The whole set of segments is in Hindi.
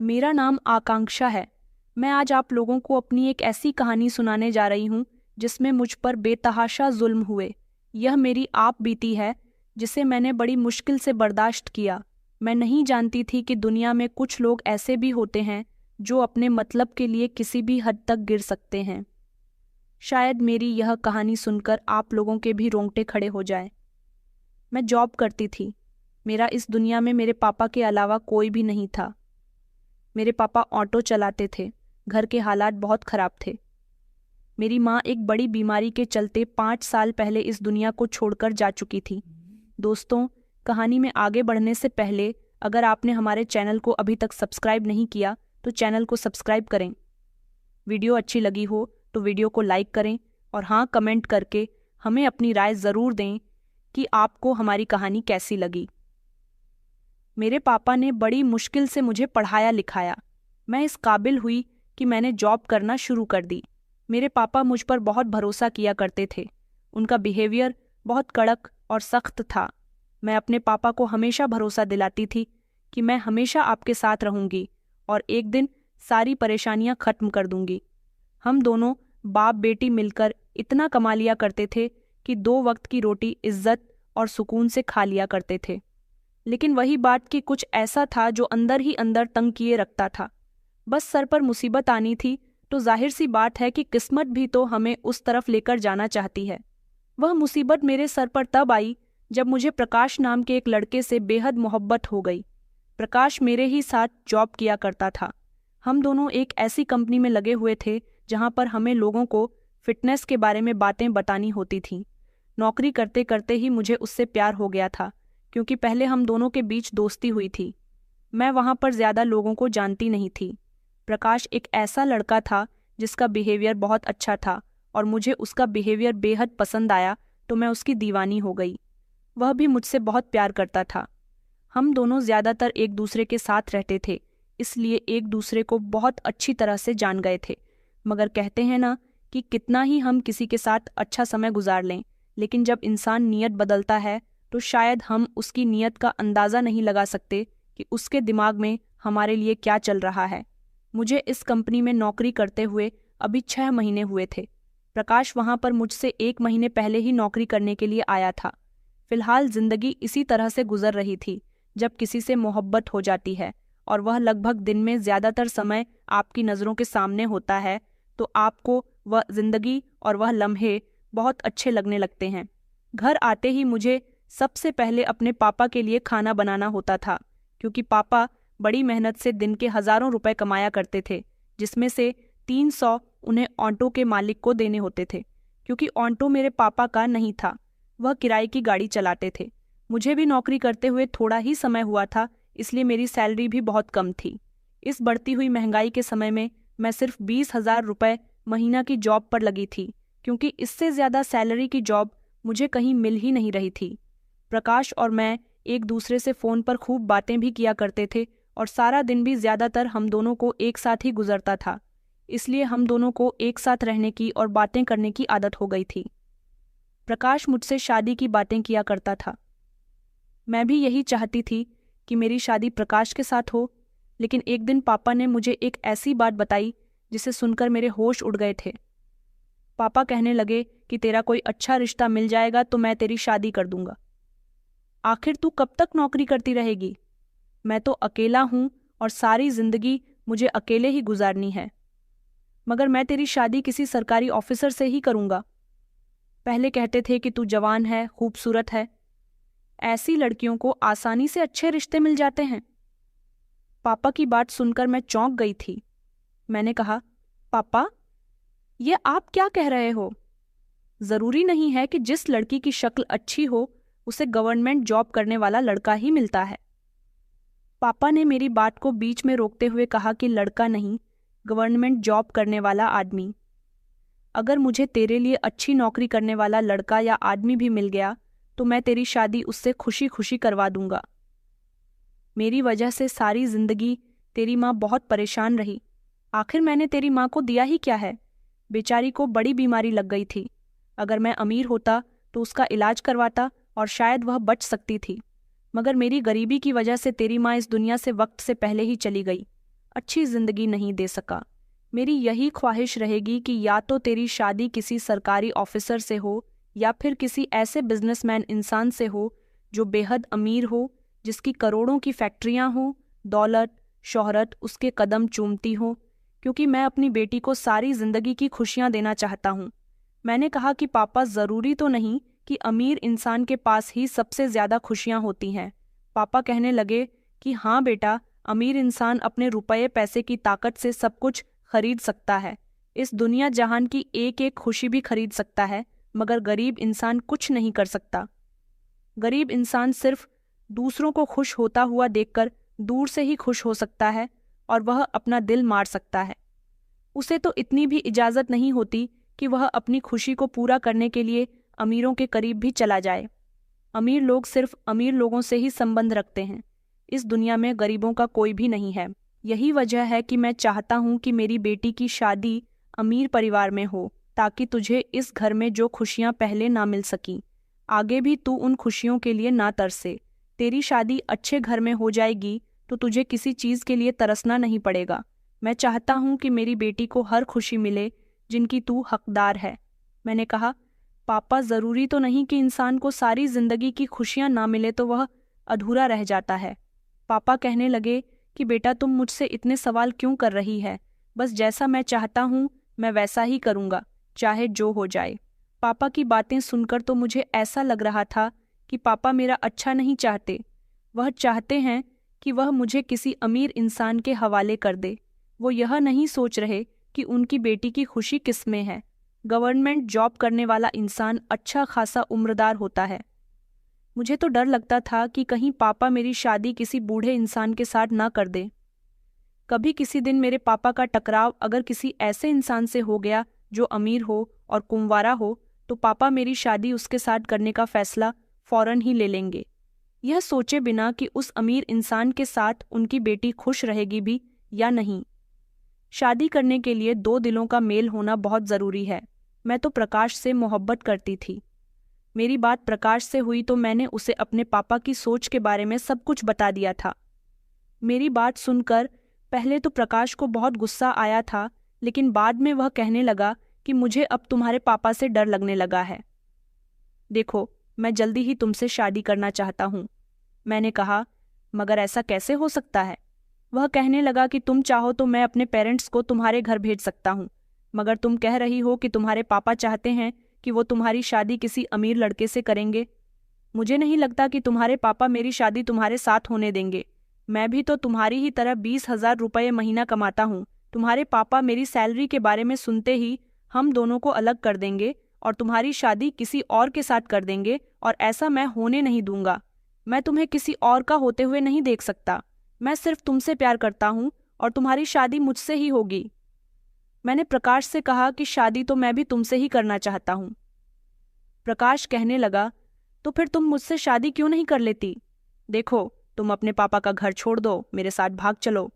मेरा नाम आकांक्षा है। मैं आज आप लोगों को अपनी एक ऐसी कहानी सुनाने जा रही हूँ जिसमें मुझ पर बेतहाशा जुल्म हुए। यह मेरी आप बीती है जिसे मैंने बड़ी मुश्किल से बर्दाश्त किया। मैं नहीं जानती थी कि दुनिया में कुछ लोग ऐसे भी होते हैं जो अपने मतलब के लिए किसी भी हद तक गिर सकते हैं। शायद मेरी यह कहानी सुनकर आप लोगों के भी रोंगटे खड़े हो जाएं। मैं जॉब करती थी। मेरा इस दुनिया में मेरे पापा के अलावा कोई भी नहीं था। मेरे पापा ऑटो चलाते थे। घर के हालात बहुत खराब थे। मेरी माँ एक बड़ी बीमारी के चलते 5 साल पहले इस दुनिया को छोड़कर जा चुकी थी। दोस्तों, कहानी में आगे बढ़ने से पहले अगर आपने हमारे चैनल को अभी तक सब्सक्राइब नहीं किया तो चैनल को सब्सक्राइब करें। वीडियो अच्छी लगी हो तो वीडियो को लाइक करें और हाँ, कमेंट करके हमें अपनी राय ज़रूर दें कि आपको हमारी कहानी कैसी लगी। मेरे पापा ने बड़ी मुश्किल से मुझे पढ़ाया लिखाया। मैं इस काबिल हुई कि मैंने जॉब करना शुरू कर दी। मेरे पापा मुझ पर बहुत भरोसा किया करते थे। उनका बिहेवियर बहुत कड़क और सख्त था। मैं अपने पापा को हमेशा भरोसा दिलाती थी कि मैं हमेशा आपके साथ रहूंगी और एक दिन सारी परेशानियां खत्म कर दूंगी। हम दोनों बाप बेटी मिलकर इतना कमा लिया करते थे कि 2 वक्त की रोटी इज्जत और सुकून से खा लिया करते थे। लेकिन वही बात कि कुछ ऐसा था जो अंदर ही अंदर तंग किए रखता था। बस सर पर मुसीबत आनी थी तो जाहिर सी बात है कि किस्मत भी तो हमें उस तरफ लेकर जाना चाहती है। वह मुसीबत मेरे सर पर तब आई जब मुझे प्रकाश नाम के एक लड़के से बेहद मोहब्बत हो गई। प्रकाश मेरे ही साथ जॉब किया करता था। हम दोनों एक ऐसी कंपनी में लगे हुए थे जहां पर हमें लोगों को फिटनेस के बारे में बातें बतानी होती थीं। नौकरी करते करते ही मुझे उससे प्यार हो गया था क्योंकि पहले हम दोनों के बीच दोस्ती हुई थी। मैं वहां पर ज्यादा लोगों को जानती नहीं थी। प्रकाश एक ऐसा लड़का था जिसका बिहेवियर बहुत अच्छा था और मुझे उसका बिहेवियर बेहद पसंद आया तो मैं उसकी दीवानी हो गई। वह भी मुझसे बहुत प्यार करता था। हम दोनों ज्यादातर एक दूसरे के साथ रहते थे, इसलिए एक दूसरे को बहुत अच्छी तरह से जान गए थे। मगर कहते हैं ना कि कितना ही हम किसी के साथ अच्छा समय गुजार लें, लेकिन जब इंसान नीयत बदलता है तो शायद हम उसकी नीयत का अंदाज़ा नहीं लगा सकते कि उसके दिमाग में हमारे लिए क्या चल रहा है। मुझे इस कंपनी में नौकरी करते हुए अभी 6 महीने हुए थे। प्रकाश वहां पर मुझसे 1 महीने पहले ही नौकरी करने के लिए आया था। फिलहाल जिंदगी इसी तरह से गुजर रही थी जब किसी से मोहब्बत हो जाती है और वह लगभग दिन में ज़्यादातर समय आपकी नज़रों के सामने होता है तो आपको वह जिंदगी और वह लम्हे बहुत अच्छे लगने लगते हैं। घर आते ही मुझे सबसे पहले अपने पापा के लिए खाना बनाना होता था क्योंकि पापा बड़ी मेहनत से दिन के हज़ारों रुपए कमाया करते थे, जिसमें से 300 उन्हें ऑटो के मालिक को देने होते थे। क्योंकि ऑटो मेरे पापा का नहीं था, वह किराए की गाड़ी चलाते थे। मुझे भी नौकरी करते हुए थोड़ा ही समय हुआ था, इसलिए मेरी सैलरी भी बहुत कम थी। इस बढ़ती हुई महंगाई के समय में मैं सिर्फ 20,000 रुपये महीना की जॉब पर लगी थी क्योंकि इससे ज़्यादा सैलरी की जॉब मुझे कहीं मिल ही नहीं रही थी। प्रकाश और मैं एक दूसरे से फ़ोन पर खूब बातें भी किया करते थे और सारा दिन भी ज़्यादातर हम दोनों को एक साथ ही गुजरता था, इसलिए हम दोनों को एक साथ रहने की और बातें करने की आदत हो गई थी। प्रकाश मुझसे शादी की बातें किया करता था। मैं भी यही चाहती थी कि मेरी शादी प्रकाश के साथ हो, लेकिन एक दिन पापा ने मुझे एक ऐसी बात बताई जिसे सुनकर मेरे होश उड़ गए थे। पापा कहने लगे कि तेरा कोई अच्छा रिश्ता मिल जाएगा तो मैं तेरी शादी कर दूंगा। आखिर तू कब तक नौकरी करती रहेगी? मैं तो अकेला हूँ और सारी जिंदगी मुझे अकेले ही गुजारनी है। मगर मैं तेरी शादी किसी सरकारी ऑफिसर से ही करूँगा। पहले कहते थे कि तू जवान है, खूबसूरत है। ऐसी लड़कियों को आसानी से अच्छे रिश्ते मिल जाते हैं। पापा की बात सुनकर मैं चौंक गई थी। मैंने कहा, पापा, ये आप क्या कह रहे हो? ज़रूरी नहीं है कि जिस लड़की की शक्ल अच्छी हो उसे गवर्नमेंट जॉब करने वाला लड़का ही मिलता है। पापा ने मेरी बात को बीच में रोकते हुए कहा कि लड़का नहीं, गवर्नमेंट जॉब करने वाला आदमी। अगर मुझे तेरे लिए अच्छी नौकरी करने वाला लड़का या आदमी भी मिल गया तो मैं तेरी शादी उससे खुशी खुशी करवा दूंगा। मेरी वजह से सारी जिंदगी तेरी माँ बहुत परेशान रही। आखिर मैंने तेरी माँ को दिया ही क्या है? बेचारी को बड़ी बीमारी लग गई थी। अगर मैं अमीर होता तो उसका इलाज करवाता और शायद वह बच सकती थी, मगर मेरी गरीबी की वजह से तेरी माँ इस दुनिया से वक्त से पहले ही चली गई। अच्छी जिंदगी नहीं दे सका। मेरी यही ख्वाहिश रहेगी कि या तो तेरी शादी किसी सरकारी ऑफिसर से हो या फिर किसी ऐसे बिजनेसमैन इंसान से हो जो बेहद अमीर हो, जिसकी करोड़ों की फैक्ट्रियां हो, दौलत शोहरत उसके कदम चूमती हो, क्योंकि मैं अपनी बेटी को सारी जिंदगी की खुशियां देना चाहता हूँ। मैंने कहा कि पापा, ज़रूरी तो नहीं कि अमीर इंसान के पास ही सबसे ज़्यादा खुशियां होती हैं। पापा कहने लगे कि हाँ बेटा, अमीर इंसान अपने रुपये पैसे की ताकत से सब कुछ खरीद सकता है, इस दुनिया जहान की एक एक खुशी भी खरीद सकता है, मगर गरीब इंसान कुछ नहीं कर सकता। गरीब इंसान सिर्फ दूसरों को खुश होता हुआ देखकर दूर से ही खुश हो सकता है और वह अपना दिल मार सकता है। उसे तो इतनी भी इजाज़त नहीं होती कि वह अपनी खुशी को पूरा करने के लिए अमीरों के करीब भी चला जाए। अमीर लोग सिर्फ अमीर लोगों से ही संबंध रखते हैं। इस दुनिया में गरीबों का कोई भी नहीं है। यही वजह है कि मैं चाहता हूँ कि मेरी बेटी की शादी अमीर परिवार में हो, ताकि तुझे इस घर में जो खुशियाँ पहले ना मिल सकीं, आगे भी तू उन खुशियों के लिए ना तरसे। तेरी शादी अच्छे घर में हो जाएगी तो तुझे किसी चीज़ के लिए तरसना नहीं पड़ेगा। मैं चाहता हूँ कि मेरी बेटी को हर खुशी मिले जिनकी तू हकदार है। मैंने कहा, पापा, ज़रूरी तो नहीं कि इंसान को सारी जिंदगी की खुशियाँ ना मिले तो वह अधूरा रह जाता है। पापा कहने लगे कि बेटा, तुम मुझसे इतने सवाल क्यों कर रही है? बस जैसा मैं चाहता हूँ मैं वैसा ही करूँगा, चाहे जो हो जाए। पापा की बातें सुनकर तो मुझे ऐसा लग रहा था कि पापा मेरा अच्छा नहीं चाहते। वह चाहते हैं कि वह मुझे किसी अमीर इंसान के हवाले कर दे। वो यह नहीं सोच रहे कि उनकी बेटी की खुशी किस में है। गवर्नमेंट जॉब करने वाला इंसान अच्छा खासा उम्रदार होता है। मुझे तो डर लगता था कि कहीं पापा मेरी शादी किसी बूढ़े इंसान के साथ ना कर दे। कभी किसी दिन मेरे पापा का टकराव अगर किसी ऐसे इंसान से हो गया जो अमीर हो और कुंवारा हो, तो पापा मेरी शादी उसके साथ करने का फैसला फौरन ही ले लेंगे, यह सोचे बिना कि उस अमीर इंसान के साथ उनकी बेटी खुश रहेगी भी या नहीं। शादी करने के लिए दो दिलों का मेल होना बहुत ज़रूरी है। मैं तो प्रकाश से मोहब्बत करती थी। मेरी बात प्रकाश से हुई तो मैंने उसे अपने पापा की सोच के बारे में सब कुछ बता दिया था। मेरी बात सुनकर पहले तो प्रकाश को बहुत गुस्सा आया था, लेकिन बाद में वह कहने लगा कि मुझे अब तुम्हारे पापा से डर लगने लगा है। देखो, मैं जल्दी ही तुमसे शादी करना चाहता हूँ। मैंने कहा, मगर ऐसा कैसे हो सकता है? वह कहने लगा कि तुम चाहो तो मैं अपने पेरेंट्स को तुम्हारे घर भेज सकता हूँ, मगर तुम कह रही हो कि तुम्हारे पापा चाहते हैं कि वो तुम्हारी शादी किसी अमीर लड़के से करेंगे। मुझे नहीं लगता कि तुम्हारे पापा मेरी शादी तुम्हारे साथ होने देंगे। मैं भी तो तुम्हारी ही तरह 20,000 रुपये महीना कमाता हूँ। तुम्हारे पापा मेरी सैलरी के बारे में सुनते ही हम दोनों को अलग कर देंगे और तुम्हारी शादी किसी और के साथ कर देंगे, और ऐसा मैं होने नहीं दूंगा। मैं तुम्हें किसी और का होते हुए नहीं देख सकता। मैं सिर्फ तुमसे प्यार करता हूँ और तुम्हारी शादी मुझसे ही होगी। मैंने प्रकाश से कहा कि शादी तो मैं भी तुमसे ही करना चाहता हूँ। प्रकाश कहने लगा, तो फिर तुम मुझसे शादी क्यों नहीं कर लेती? देखो, तुम अपने पापा का घर छोड़ दो, मेरे साथ भाग चलो।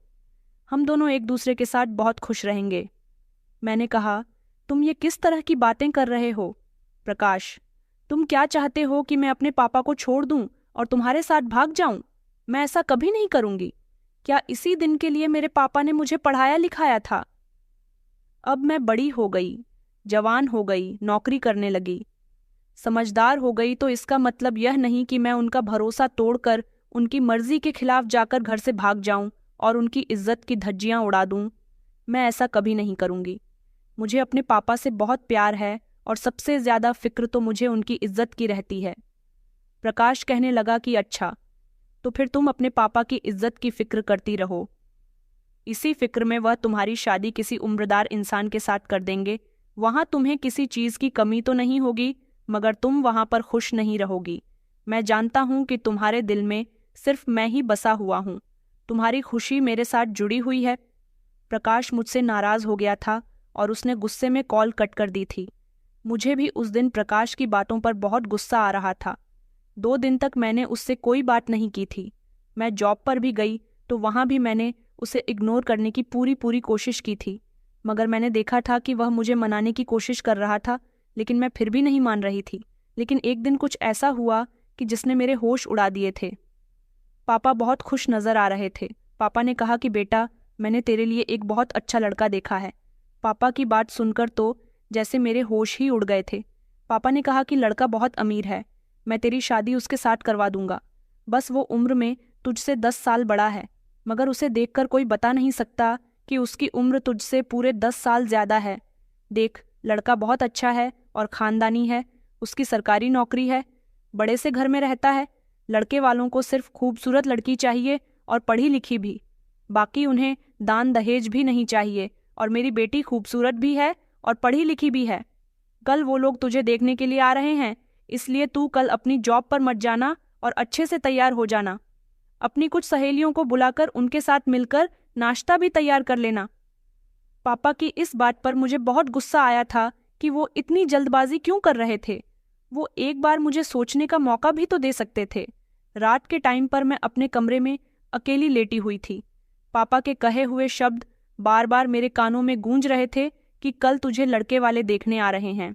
हम दोनों एक दूसरे के साथ बहुत खुश रहेंगे। मैंने कहा, तुम ये किस तरह की बातें कर रहे हो? प्रकाश, तुम क्या चाहते हो कि मैं अपने पापा को छोड़ दूं और तुम्हारे साथ भाग जाऊं? मैं ऐसा कभी नहीं करूंगी। क्या इसी दिन के लिए मेरे पापा ने मुझे पढ़ाया लिखाया था? अब मैं बड़ी हो गई, जवान हो गई, नौकरी करने लगी, समझदार हो गई, तो इसका मतलब यह नहीं कि मैं उनका भरोसा तोड़कर उनकी मर्जी के खिलाफ जाकर घर से भाग जाऊं और उनकी इज्जत की धज्जियां उड़ा दूं। मैं ऐसा कभी नहीं करूंगी। मुझे अपने पापा से बहुत प्यार है और सबसे ज्यादा फिक्र तो मुझे उनकी इज्जत की रहती है। प्रकाश कहने लगा कि अच्छा, तो फिर तुम अपने पापा की इज्जत की फिक्र करती रहो। इसी फिक्र में वह तुम्हारी शादी किसी उम्रदार इंसान के साथ कर देंगे। वहां तुम्हें किसी चीज की कमी तो नहीं होगी, मगर तुम वहां पर खुश नहीं रहोगी। मैं जानता हूं कि तुम्हारे दिल में सिर्फ मैं ही बसा हुआ हूं। तुम्हारी खुशी मेरे साथ जुड़ी हुई है। प्रकाश मुझसे नाराज हो गया था और उसने गुस्से में कॉल कट कर दी थी। मुझे भी उस दिन प्रकाश की बातों पर बहुत गुस्सा आ रहा था। 2 दिन तक मैंने उससे कोई बात नहीं की थी। मैं जॉब पर भी गई तो वहां भी मैंने उसे इग्नोर करने की पूरी कोशिश की थी, मगर मैंने देखा था कि वह मुझे मनाने की कोशिश कर रहा था, लेकिन मैं फिर भी नहीं मान रही थी। लेकिन एक दिन कुछ ऐसा हुआ कि जिसने मेरे होश उड़ा दिए थे। पापा बहुत खुश नजर आ रहे थे। पापा ने कहा कि बेटा, मैंने तेरे लिए एक बहुत अच्छा लड़का देखा है। पापा की बात सुनकर तो जैसे मेरे होश ही उड़ गए थे। पापा ने कहा कि लड़का बहुत अमीर है, मैं तेरी शादी उसके साथ करवा दूंगा। बस वो उम्र में तुझसे 10 साल बड़ा है, मगर उसे देखकर कोई बता नहीं सकता कि उसकी उम्र तुझसे पूरे 10 साल ज्यादा है। देख, लड़का बहुत अच्छा है और खानदानी है, उसकी सरकारी नौकरी है, बड़े से घर में रहता है। लड़के वालों को सिर्फ खूबसूरत लड़की चाहिए और पढ़ी लिखी भी, बाकी उन्हें दान दहेज भी नहीं चाहिए। और मेरी बेटी खूबसूरत भी है और पढ़ी लिखी भी है। कल वो लोग तुझे देखने के लिए आ रहे हैं, इसलिए तू कल अपनी जॉब पर मत जाना और अच्छे से तैयार हो जाना। अपनी कुछ सहेलियों को बुलाकर उनके साथ मिलकर नाश्ता भी तैयार कर लेना। पापा की इस बात पर मुझे बहुत गुस्सा आया था कि वो इतनी जल्दबाजी क्यों कर रहे थे। वो एक बार मुझे सोचने का मौका भी तो दे सकते थे। रात के टाइम पर मैं अपने कमरे में अकेली लेटी हुई थी। पापा के कहे हुए शब्द बार बार मेरे कानों में गूंज रहे थे कि कल तुझे लड़के वाले देखने आ रहे हैं।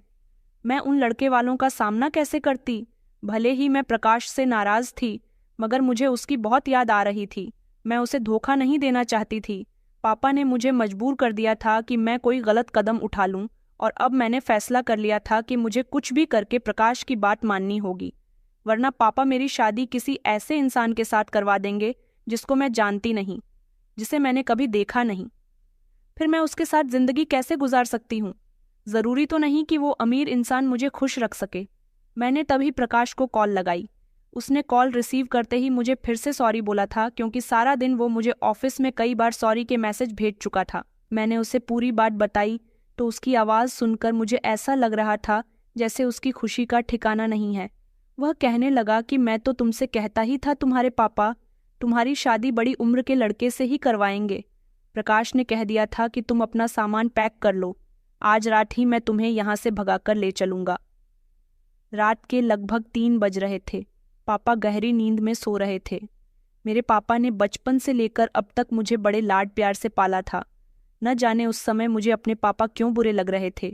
मैं उन लड़के वालों का सामना कैसे करती? भले ही मैं प्रकाश से नाराज थी, मगर मुझे उसकी बहुत याद आ रही थी। मैं उसे धोखा नहीं देना चाहती थी। पापा ने मुझे मजबूर कर दिया था कि मैं कोई गलत कदम उठा लूं, और अब मैंने फैसला कर लिया था कि मुझे कुछ भी करके प्रकाश की बात माननी होगी, वरना पापा मेरी शादी किसी ऐसे इंसान के साथ करवा देंगे जिसको मैं जानती नहीं, जिसे मैंने कभी देखा नहीं। फिर मैं उसके साथ जिंदगी कैसे गुजार सकती हूँ? जरूरी तो नहीं कि वो अमीर इंसान मुझे खुश रख सके। मैंने तभी प्रकाश को कॉल लगाई। उसने कॉल रिसीव करते ही मुझे फिर से सॉरी बोला था, क्योंकि सारा दिन वो मुझे ऑफिस में कई बार सॉरी के मैसेज भेज चुका था। मैंने उसे पूरी बात बताई तो उसकी आवाज़ सुनकर मुझे ऐसा लग रहा था जैसे उसकी खुशी का ठिकाना नहीं है। वह कहने लगा कि मैं तो तुमसे कहता ही था तुम्हारे पापा तुम्हारी शादी बड़ी उम्र के लड़के से ही करवाएंगे। प्रकाश ने कह दिया था कि तुम अपना सामान पैक कर लो, आज रात ही मैं तुम्हें यहाँ से भगाकर ले चलूंगा। रात के लगभग 3 बज रहे थे। पापा गहरी नींद में सो रहे थे। मेरे पापा ने बचपन से लेकर अब तक मुझे बड़े लाड प्यार से पाला था। न जाने उस समय मुझे अपने पापा क्यों बुरे लग रहे थे।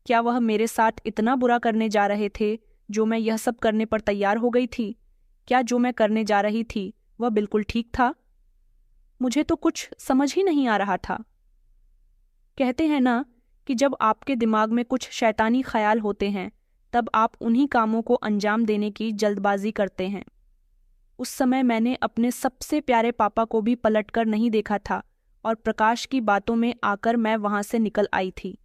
क्या वह मेरे साथ इतना बुरा करने जा रहे थे जो मैं यह सब करने पर तैयार हो गई थी? क्या जो मैं करने जा रही थी वह बिल्कुल ठीक था? मुझे तो कुछ समझ ही नहीं आ रहा था। कहते हैं ना कि जब आपके दिमाग में कुछ शैतानी ख्याल होते हैं तब आप उन्हीं कामों को अंजाम देने की जल्दबाजी करते हैं। उस समय मैंने अपने सबसे प्यारे पापा को भी पलटकर नहीं देखा था और प्रकाश की बातों में आकर मैं वहां से निकल आई थी।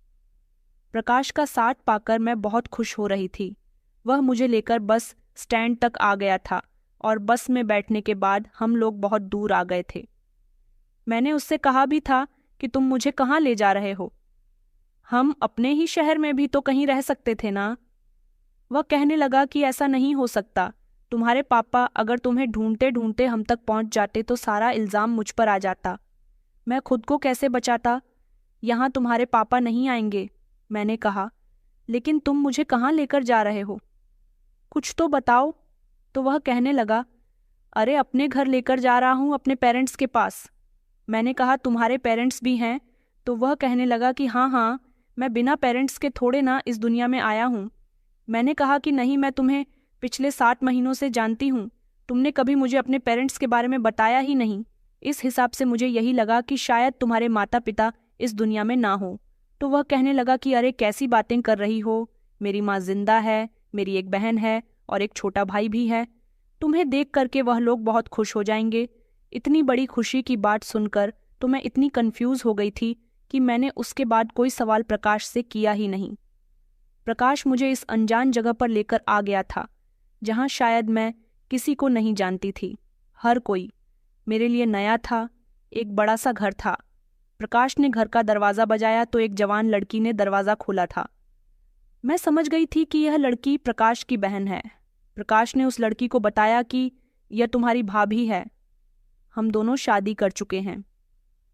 प्रकाश का साथ पाकर मैं बहुत खुश हो रही थी। वह मुझे लेकर बस स्टैंड तक आ गया था और बस में बैठने के बाद हम लोग बहुत दूर आ गए थे। मैंने उससे कहा भी था कि तुम मुझे कहाँ ले जा रहे हो? हम अपने ही शहर में भी तो कहीं रह सकते थे ना। वह कहने लगा कि ऐसा नहीं हो सकता। तुम्हारे पापा अगर तुम्हें ढूंढते ढूंढते हम तक पहुंच जाते तो सारा इल्जाम मुझ पर आ जाता। मैं खुद को कैसे बचाता? यहाँ तुम्हारे पापा नहीं आएंगे, मैंने कहा। लेकिन तुम मुझे कहाँ लेकर जा रहे हो? कुछ तो बताओ। तो वह कहने लगा, अरे अपने घर लेकर जा रहा हूँ, अपने पेरेंट्स के पास। मैंने कहा, तुम्हारे पेरेंट्स भी हैं? तो वह कहने लगा कि हाँ हाँ, मैं बिना पेरेंट्स के थोड़े ना इस दुनिया में आया हूँ। मैंने कहा कि नहीं, मैं तुम्हें पिछले 7 महीनों से जानती हूँ, तुमने कभी मुझे अपने पेरेंट्स के बारे में बताया ही नहीं। इस हिसाब से मुझे यही लगा कि शायद तुम्हारे माता पिता इस दुनिया में ना हो। तो वह कहने लगा कि अरे कैसी बातें कर रही हो, मेरी माँ जिंदा है, मेरी एक बहन है और एक छोटा भाई भी है। तुम्हें देख करके वह लोग बहुत खुश हो जाएंगे। इतनी बड़ी खुशी की बात सुनकर तो मैं इतनी कंफ्यूज हो गई थी कि मैंने उसके बाद कोई सवाल प्रकाश से किया ही नहीं। प्रकाश मुझे इस अनजान जगह पर लेकर आ गया था जहां शायद मैं किसी को नहीं जानती थी। हर कोई मेरे लिए नया था। एक बड़ा सा घर था। प्रकाश ने घर का दरवाज़ा बजाया तो एक जवान लड़की ने दरवाज़ा खोला था। मैं समझ गई थी कि यह लड़की प्रकाश की बहन है। प्रकाश ने उस लड़की को बताया कि यह तुम्हारी भाभी है, हम दोनों शादी कर चुके हैं।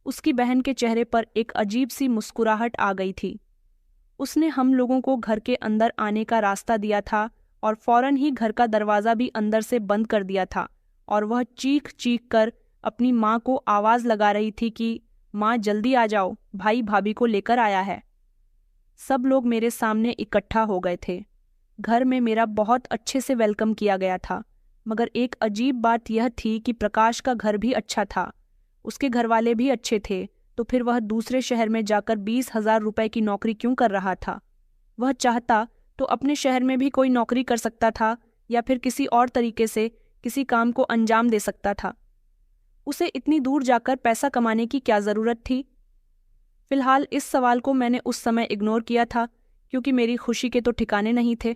उसकी बहन के चेहरे पर एक अजीब सी मुस्कुराहट आ गई थी। उसने हम लोगों को घर के अंदर आने का रास्ता दिया था और फौरन ही घर का दरवाज़ा भी अंदर से बंद कर दिया था और वह चीख चीख कर अपनी माँ को आवाज़ लगा रही थी कि माँ जल्दी आ जाओ, भाई भाभी को लेकर आया है। सब लोग मेरे सामने इकट्ठा हो गए थे। घर में मेरा बहुत अच्छे से वेलकम किया गया था, मगर एक अजीब बात यह थी कि प्रकाश का घर भी अच्छा था। उसके घरवाले भी अच्छे थे, तो फिर वह दूसरे शहर में जाकर 20,000 रुपए की नौकरी क्यों कर रहा था? वह चाहता तो अपने शहर में भी कोई नौकरी कर सकता था या फिर किसी और तरीके से किसी काम को अंजाम दे सकता था। उसे इतनी दूर जाकर पैसा कमाने की क्या ज़रूरत थी? फिलहाल इस सवाल को मैंने उस समय इग्नोर किया था, क्योंकि मेरी खुशी के तो ठिकाने नहीं थे।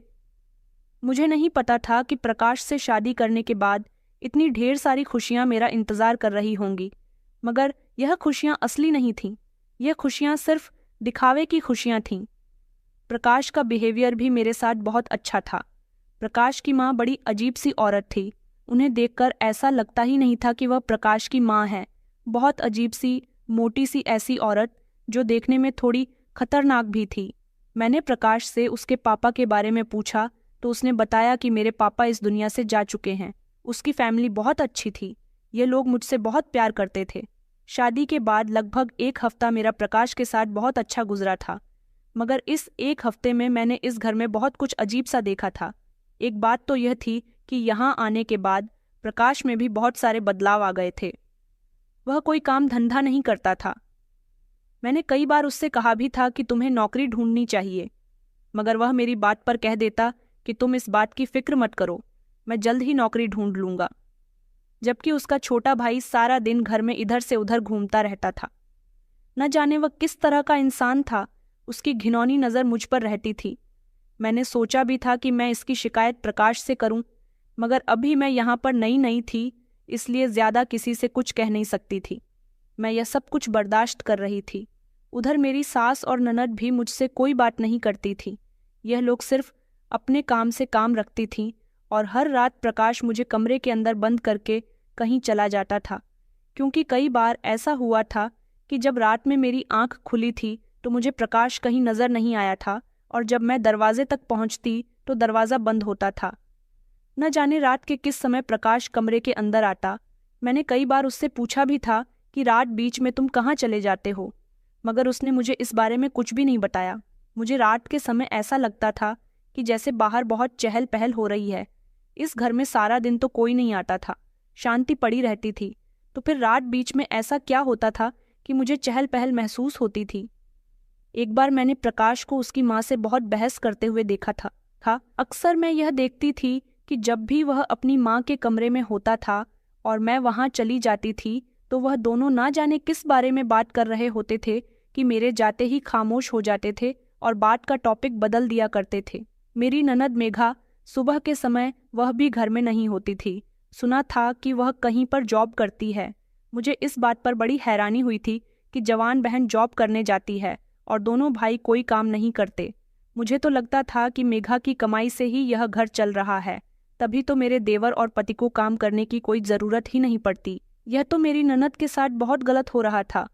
मुझे नहीं पता था कि प्रकाश से शादी करने के बाद इतनी ढेर सारी खुशियां मेरा इंतज़ार कर रही होंगी, मगर यह खुशियां असली नहीं थीं। यह खुशियां सिर्फ दिखावे की खुशियां थीं। प्रकाश का बिहेवियर भी मेरे साथ बहुत अच्छा था। प्रकाश की माँ बड़ी अजीब सी औरत थी। उन्हें देखकर ऐसा लगता ही नहीं था कि वह प्रकाश की माँ है। बहुत अजीब सी, मोटी सी ऐसी औरत जो देखने में थोड़ी खतरनाक भी थी। मैंने प्रकाश से उसके पापा के बारे में पूछा तो उसने बताया कि मेरे पापा इस दुनिया से जा चुके हैं। उसकी फैमिली बहुत अच्छी थी। ये लोग मुझसे बहुत प्यार करते थे। शादी के बाद लगभग 1 हफ्ता मेरा प्रकाश के साथ बहुत अच्छा गुजरा था, मगर इस 1 हफ्ते में मैंने इस घर में बहुत कुछ अजीब सा देखा था। एक बात तो यह थी कि यहाँ आने के बाद प्रकाश में भी बहुत सारे बदलाव आ गए थे। वह कोई काम धंधा नहीं करता था। मैंने कई बार उससे कहा भी था कि तुम्हें नौकरी ढूंढनी चाहिए, मगर वह मेरी बात पर कह देता कि तुम इस बात की फिक्र मत करो, मैं जल्द ही नौकरी ढूंढ लूंगा। जबकि उसका छोटा भाई सारा दिन घर में इधर से उधर घूमता रहता था। न जाने वह किस तरह का इंसान था, उसकी घिनौनी नज़र मुझ पर रहती थी। मैंने सोचा भी था कि मैं इसकी शिकायत प्रकाश से करूं, मगर अभी मैं यहाँ पर नई नई थी, इसलिए ज़्यादा किसी से कुछ कह नहीं सकती थी। मैं यह सब कुछ बर्दाश्त कर रही थी। उधर मेरी सास और ननद भी मुझसे कोई बात नहीं करती थी। यह लोग सिर्फ अपने काम से काम रखती थीं और हर रात प्रकाश मुझे कमरे के अंदर बंद करके कहीं चला जाता था, क्योंकि कई बार ऐसा हुआ था कि जब रात में मेरी आंख खुली थी तो मुझे प्रकाश कहीं नज़र नहीं आया था, और जब मैं दरवाजे तक पहुंचती तो दरवाज़ा बंद होता था। न जाने रात के किस समय प्रकाश कमरे के अंदर आता। मैंने कई बार उससे पूछा भी था कि रात बीच में तुम कहाँ चले जाते हो, मगर उसने मुझे इस बारे में कुछ भी नहीं बताया। मुझे रात के समय ऐसा लगता था कि जैसे बाहर बहुत चहल पहल हो रही है। इस घर में सारा दिन तो कोई नहीं आता था, शांति पड़ी रहती थी, तो फिर रात बीच में ऐसा क्या होता था कि मुझे चहल पहल महसूस होती थी। एक बार मैंने प्रकाश को उसकी माँ से बहुत बहस करते हुए देखा था। अक्सर मैं यह देखती थी कि जब भी वह अपनी माँ के कमरे में होता था और मैं वहाँ चली जाती थी, तो वह दोनों ना जाने किस बारे में बात कर रहे होते थे कि मेरे जाते ही खामोश हो जाते थे और बात का टॉपिक बदल दिया करते थे। मेरी ननद मेघा, सुबह के समय वह भी घर में नहीं होती थी। सुना था कि वह कहीं पर जॉब करती है। मुझे इस बात पर बड़ी हैरानी हुई थी कि जवान बहन जॉब करने जाती है और दोनों भाई कोई काम नहीं करते। मुझे तो लगता था कि मेघा की कमाई से ही यह घर चल रहा है, तभी तो मेरे देवर और पति को काम करने की कोई ज़रूरत ही नहीं पड़ती। यह तो मेरी ननद के साथ बहुत गलत हो रहा था।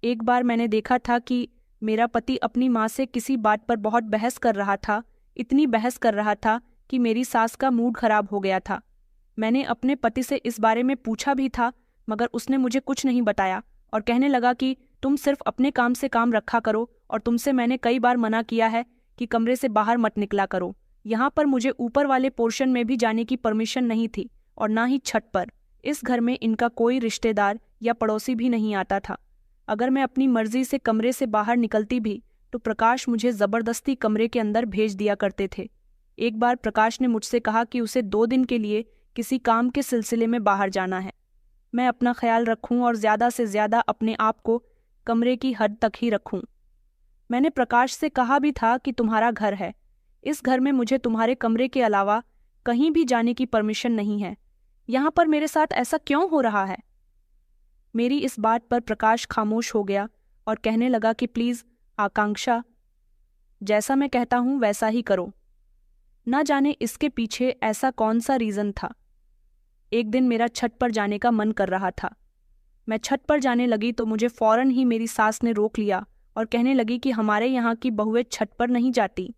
एक बार मैंने देखा था कि मेरा पति अपनी माँ से किसी बात पर बहुत बहस कर रहा था। इतनी बहस कर रहा था कि मेरी सास का मूड खराब हो गया था। मैंने अपने पति से इस बारे में पूछा भी था, मगर उसने मुझे कुछ नहीं बताया और कहने लगा कि तुम सिर्फ अपने काम से काम रखा करो, और तुमसे मैंने कई बार मना किया है कि कमरे से बाहर मत निकला करो। यहाँ पर मुझे ऊपर वाले पोर्शन में भी जाने की परमिशन नहीं थी और ना ही छत पर। इस घर में इनका कोई रिश्तेदार या पड़ोसी भी नहीं आता था। अगर मैं अपनी मर्जी से कमरे से बाहर निकलती भी तो प्रकाश मुझे ज़बरदस्ती कमरे के अंदर भेज दिया करते थे। एक बार प्रकाश ने मुझसे कहा कि उसे 2 दिन के लिए किसी काम के सिलसिले में बाहर जाना है। मैं अपना ख्याल रखूं और ज़्यादा से ज़्यादा अपने आप को कमरे की हद तक ही रखूं। मैंने प्रकाश से कहा भी था कि तुम्हारा घर है, इस घर में मुझे तुम्हारे कमरे के अलावा कहीं भी जाने की परमिशन नहीं है। यहाँ पर मेरे साथ ऐसा क्यों हो रहा है? मेरी इस बात पर प्रकाश खामोश हो गया और कहने लगा कि प्लीज़ आकांक्षा, जैसा मैं कहता हूँ वैसा ही करो। ना जाने इसके पीछे ऐसा कौन सा रीज़न था। एक दिन मेरा छत पर जाने का मन कर रहा था। मैं छत पर जाने लगी तो मुझे फौरन ही मेरी सास ने रोक लिया और कहने लगी कि हमारे यहाँ की बहुएं छत पर नहीं जाती।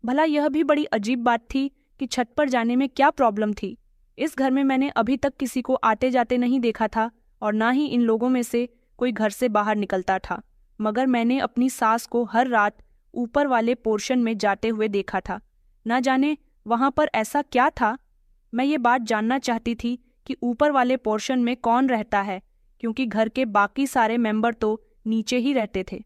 भला यह भी बड़ी अजीब बात थी कि छत पर जाने में क्या प्रॉब्लम थी। इस घर में मैंने अभी तक किसी को आते जाते नहीं देखा था और ना ही इन लोगों में से कोई घर से बाहर निकलता था, मगर मैंने अपनी सास को हर रात ऊपर वाले पोर्शन में जाते हुए देखा था। ना जाने वहाँ पर ऐसा क्या था। मैं ये बात जानना चाहती थी कि ऊपर वाले पोर्शन में कौन रहता है, क्योंकि घर के बाकी सारे मेंबर तो नीचे ही रहते थे।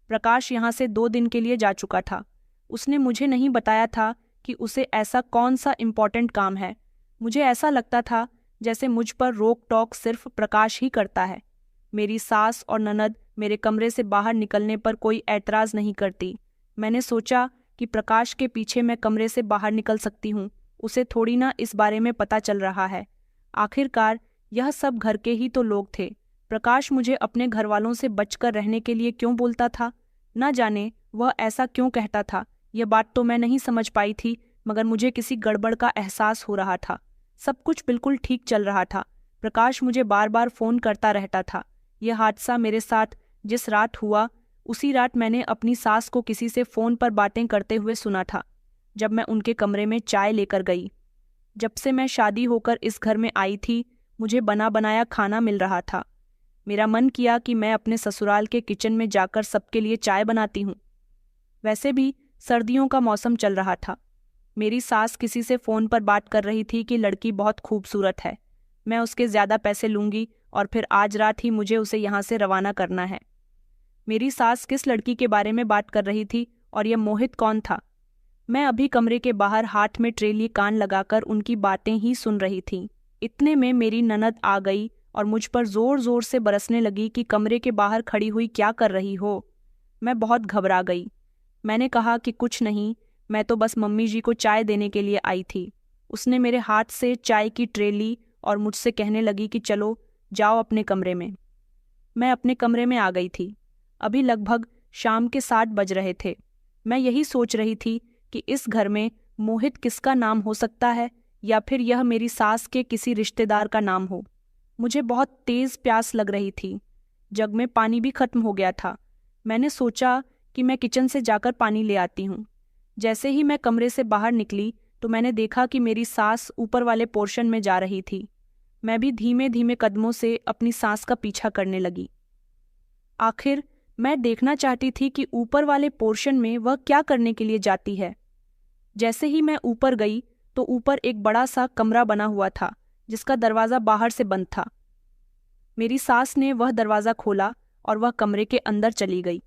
प्रकाश यहाँ से 2 दिन के लिए जा चुका था। उसने मुझे नहीं बताया था कि उसे ऐसा कौन सा इम्पोर्टेंट काम है। मुझे ऐसा लगता था जैसे मुझ पर रोक टोक सिर्फ प्रकाश ही करता है। मेरी सास और ननद मेरे कमरे से बाहर निकलने पर कोई ऐतराज़ नहीं करती। मैंने सोचा कि प्रकाश के पीछे मैं कमरे से बाहर निकल सकती हूँ, उसे थोड़ी ना इस बारे में पता चल रहा है। आखिरकार यह सब घर के ही तो लोग थे। प्रकाश मुझे अपने घर वालों से बचकर रहने के लिए क्यों बोलता था? न जाने वह ऐसा क्यों कहता था। यह बात तो मैं नहीं समझ पाई थी, मगर मुझे किसी गड़बड़ का एहसास हो रहा था। सब कुछ बिल्कुल ठीक चल रहा था। प्रकाश मुझे बार बार फ़ोन करता रहता था। यह हादसा मेरे साथ जिस रात हुआ, उसी रात मैंने अपनी सास को किसी से फ़ोन पर बातें करते हुए सुना था, जब मैं उनके कमरे में चाय लेकर गई। जब से मैं शादी होकर इस घर में आई थी, मुझे बना बनाया खाना मिल रहा था। मेरा मन किया कि मैं अपने ससुराल के किचन में जाकर सबके लिए चाय बनाती हूँ। वैसे भी सर्दियों का मौसम चल रहा था। मेरी सास किसी से फ़ोन पर बात कर रही थी कि लड़की बहुत खूबसूरत है, मैं उसके ज़्यादा पैसे लूँगी और फिर आज रात ही मुझे उसे यहाँ से रवाना करना है। मेरी सास किस लड़की के बारे में बात कर रही थी और यह मोहित कौन था? मैं अभी कमरे के बाहर हाथ में ट्रे लिए कान लगाकर उनकी बातें ही सुन रही थी। इतने में मेरी ननद आ गई और मुझ पर ज़ोर ज़ोर से बरसने लगी कि कमरे के बाहर खड़ी हुई क्या कर रही हो। मैं बहुत घबरा गई। मैंने कहा कि कुछ नहीं, मैं तो बस मम्मी जी को चाय देने के लिए आई थी। उसने मेरे हाथ से चाय की ट्रे ली और मुझसे कहने लगी कि चलो जाओ अपने कमरे में। मैं अपने कमरे में आ गई थी। अभी लगभग शाम के 7 बज रहे थे। मैं यही सोच रही थी कि इस घर में मोहित किसका नाम हो सकता है, या फिर यह मेरी सास के किसी रिश्तेदार का नाम हो। मुझे बहुत तेज़ प्यास लग रही थी। जग में पानी भी खत्म हो गया था। मैंने सोचा कि मैं किचन से जाकर पानी ले आती हूँ। जैसे ही मैं कमरे से बाहर निकली तो मैंने देखा कि मेरी सास ऊपर वाले पोर्शन में जा रही थी। मैं भी धीमे धीमे कदमों से अपनी सास का पीछा करने लगी। आखिर मैं देखना चाहती थी कि ऊपर वाले पोर्शन में वह क्या करने के लिए जाती है। जैसे ही मैं ऊपर गई तो ऊपर एक बड़ा सा कमरा बना हुआ था, जिसका दरवाज़ा बाहर से बंद था। मेरी सास ने वह दरवाज़ा खोला और वह कमरे के अंदर चली गई।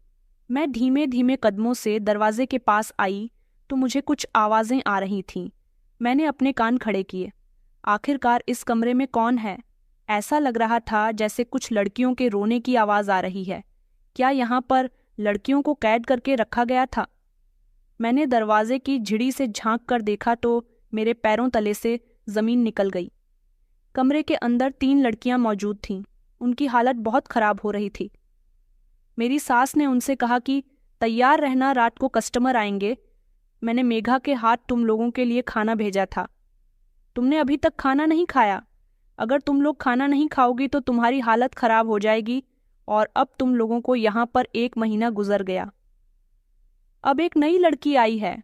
मैं धीमे धीमे कदमों से दरवाजे के पास आई तो मुझे कुछ आवाज़ें आ रही थीं। मैंने अपने कान खड़े किए। आखिरकार इस कमरे में कौन है? ऐसा लग रहा था जैसे कुछ लड़कियों के रोने की आवाज़ आ रही है। क्या यहाँ पर लड़कियों को कैद करके रखा गया था? मैंने दरवाजे की झिड़ी से झांक कर देखा तो मेरे पैरों तले से ज़मीन निकल गई। कमरे के अंदर 3 लड़कियां मौजूद थीं। उनकी हालत बहुत ख़राब हो रही थी। मेरी सास ने उनसे कहा कि तैयार रहना, रात को कस्टमर आएंगे। मैंने मेघा के हाथ तुम लोगों के लिए खाना भेजा था। तुमने अभी तक खाना नहीं खाया। अगर तुम लोग खाना नहीं खाओगी तो तुम्हारी हालत ख़राब हो जाएगी। और अब तुम लोगों को यहाँ पर 1 महीना गुजर गया। अब एक नई लड़की आई है।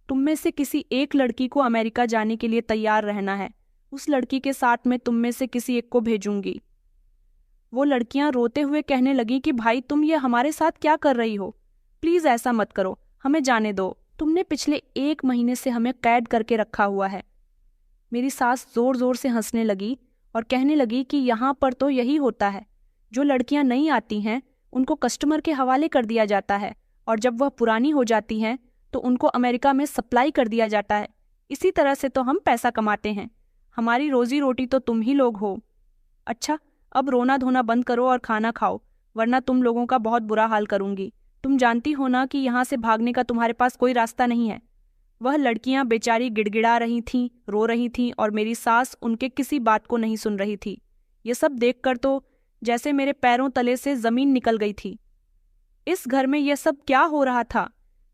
तुम में से किसी एक लड़की को अमेरिका जाने के लिए तैयार रहना है। उस लड़की के साथ मैं तुम में से किसी एक को भेजूंगी। वो लड़कियां रोते हुए कहने लगी कि भाई तुम ये हमारे साथ क्या कर रही हो? प्लीज़ ऐसा मत करो, हमें जाने दो। तुमने पिछले 1 महीने से हमें कैद करके रखा हुआ है। मेरी सास ज़ोर ज़ोर से हंसने लगी और कहने लगी कि यहाँ पर तो यही होता है। जो लड़कियां नहीं आती हैं उनको कस्टमर के हवाले कर दिया जाता है, और जब वह पुरानी हो जाती हैं तो उनको अमेरिका में सप्लाई कर दिया जाता है। इसी तरह से तो हम पैसा कमाते हैं। हमारी रोजी रोटी तो तुम ही लोग हो। अच्छा, अब रोना धोना बंद करो और खाना खाओ, वरना तुम लोगों का बहुत बुरा हाल करूंगी। तुम जानती हो ना कि यहाँ से भागने का तुम्हारे पास कोई रास्ता नहीं है। वह लड़कियां बेचारी गिड़गिड़ा रही थीं, रो रही थीं, और मेरी सास उनके किसी बात को नहीं सुन रही थी। ये सब देखकर तो जैसे मेरे पैरों तले से ज़मीन निकल गई थी। इस घर में यह सब क्या हो रहा था?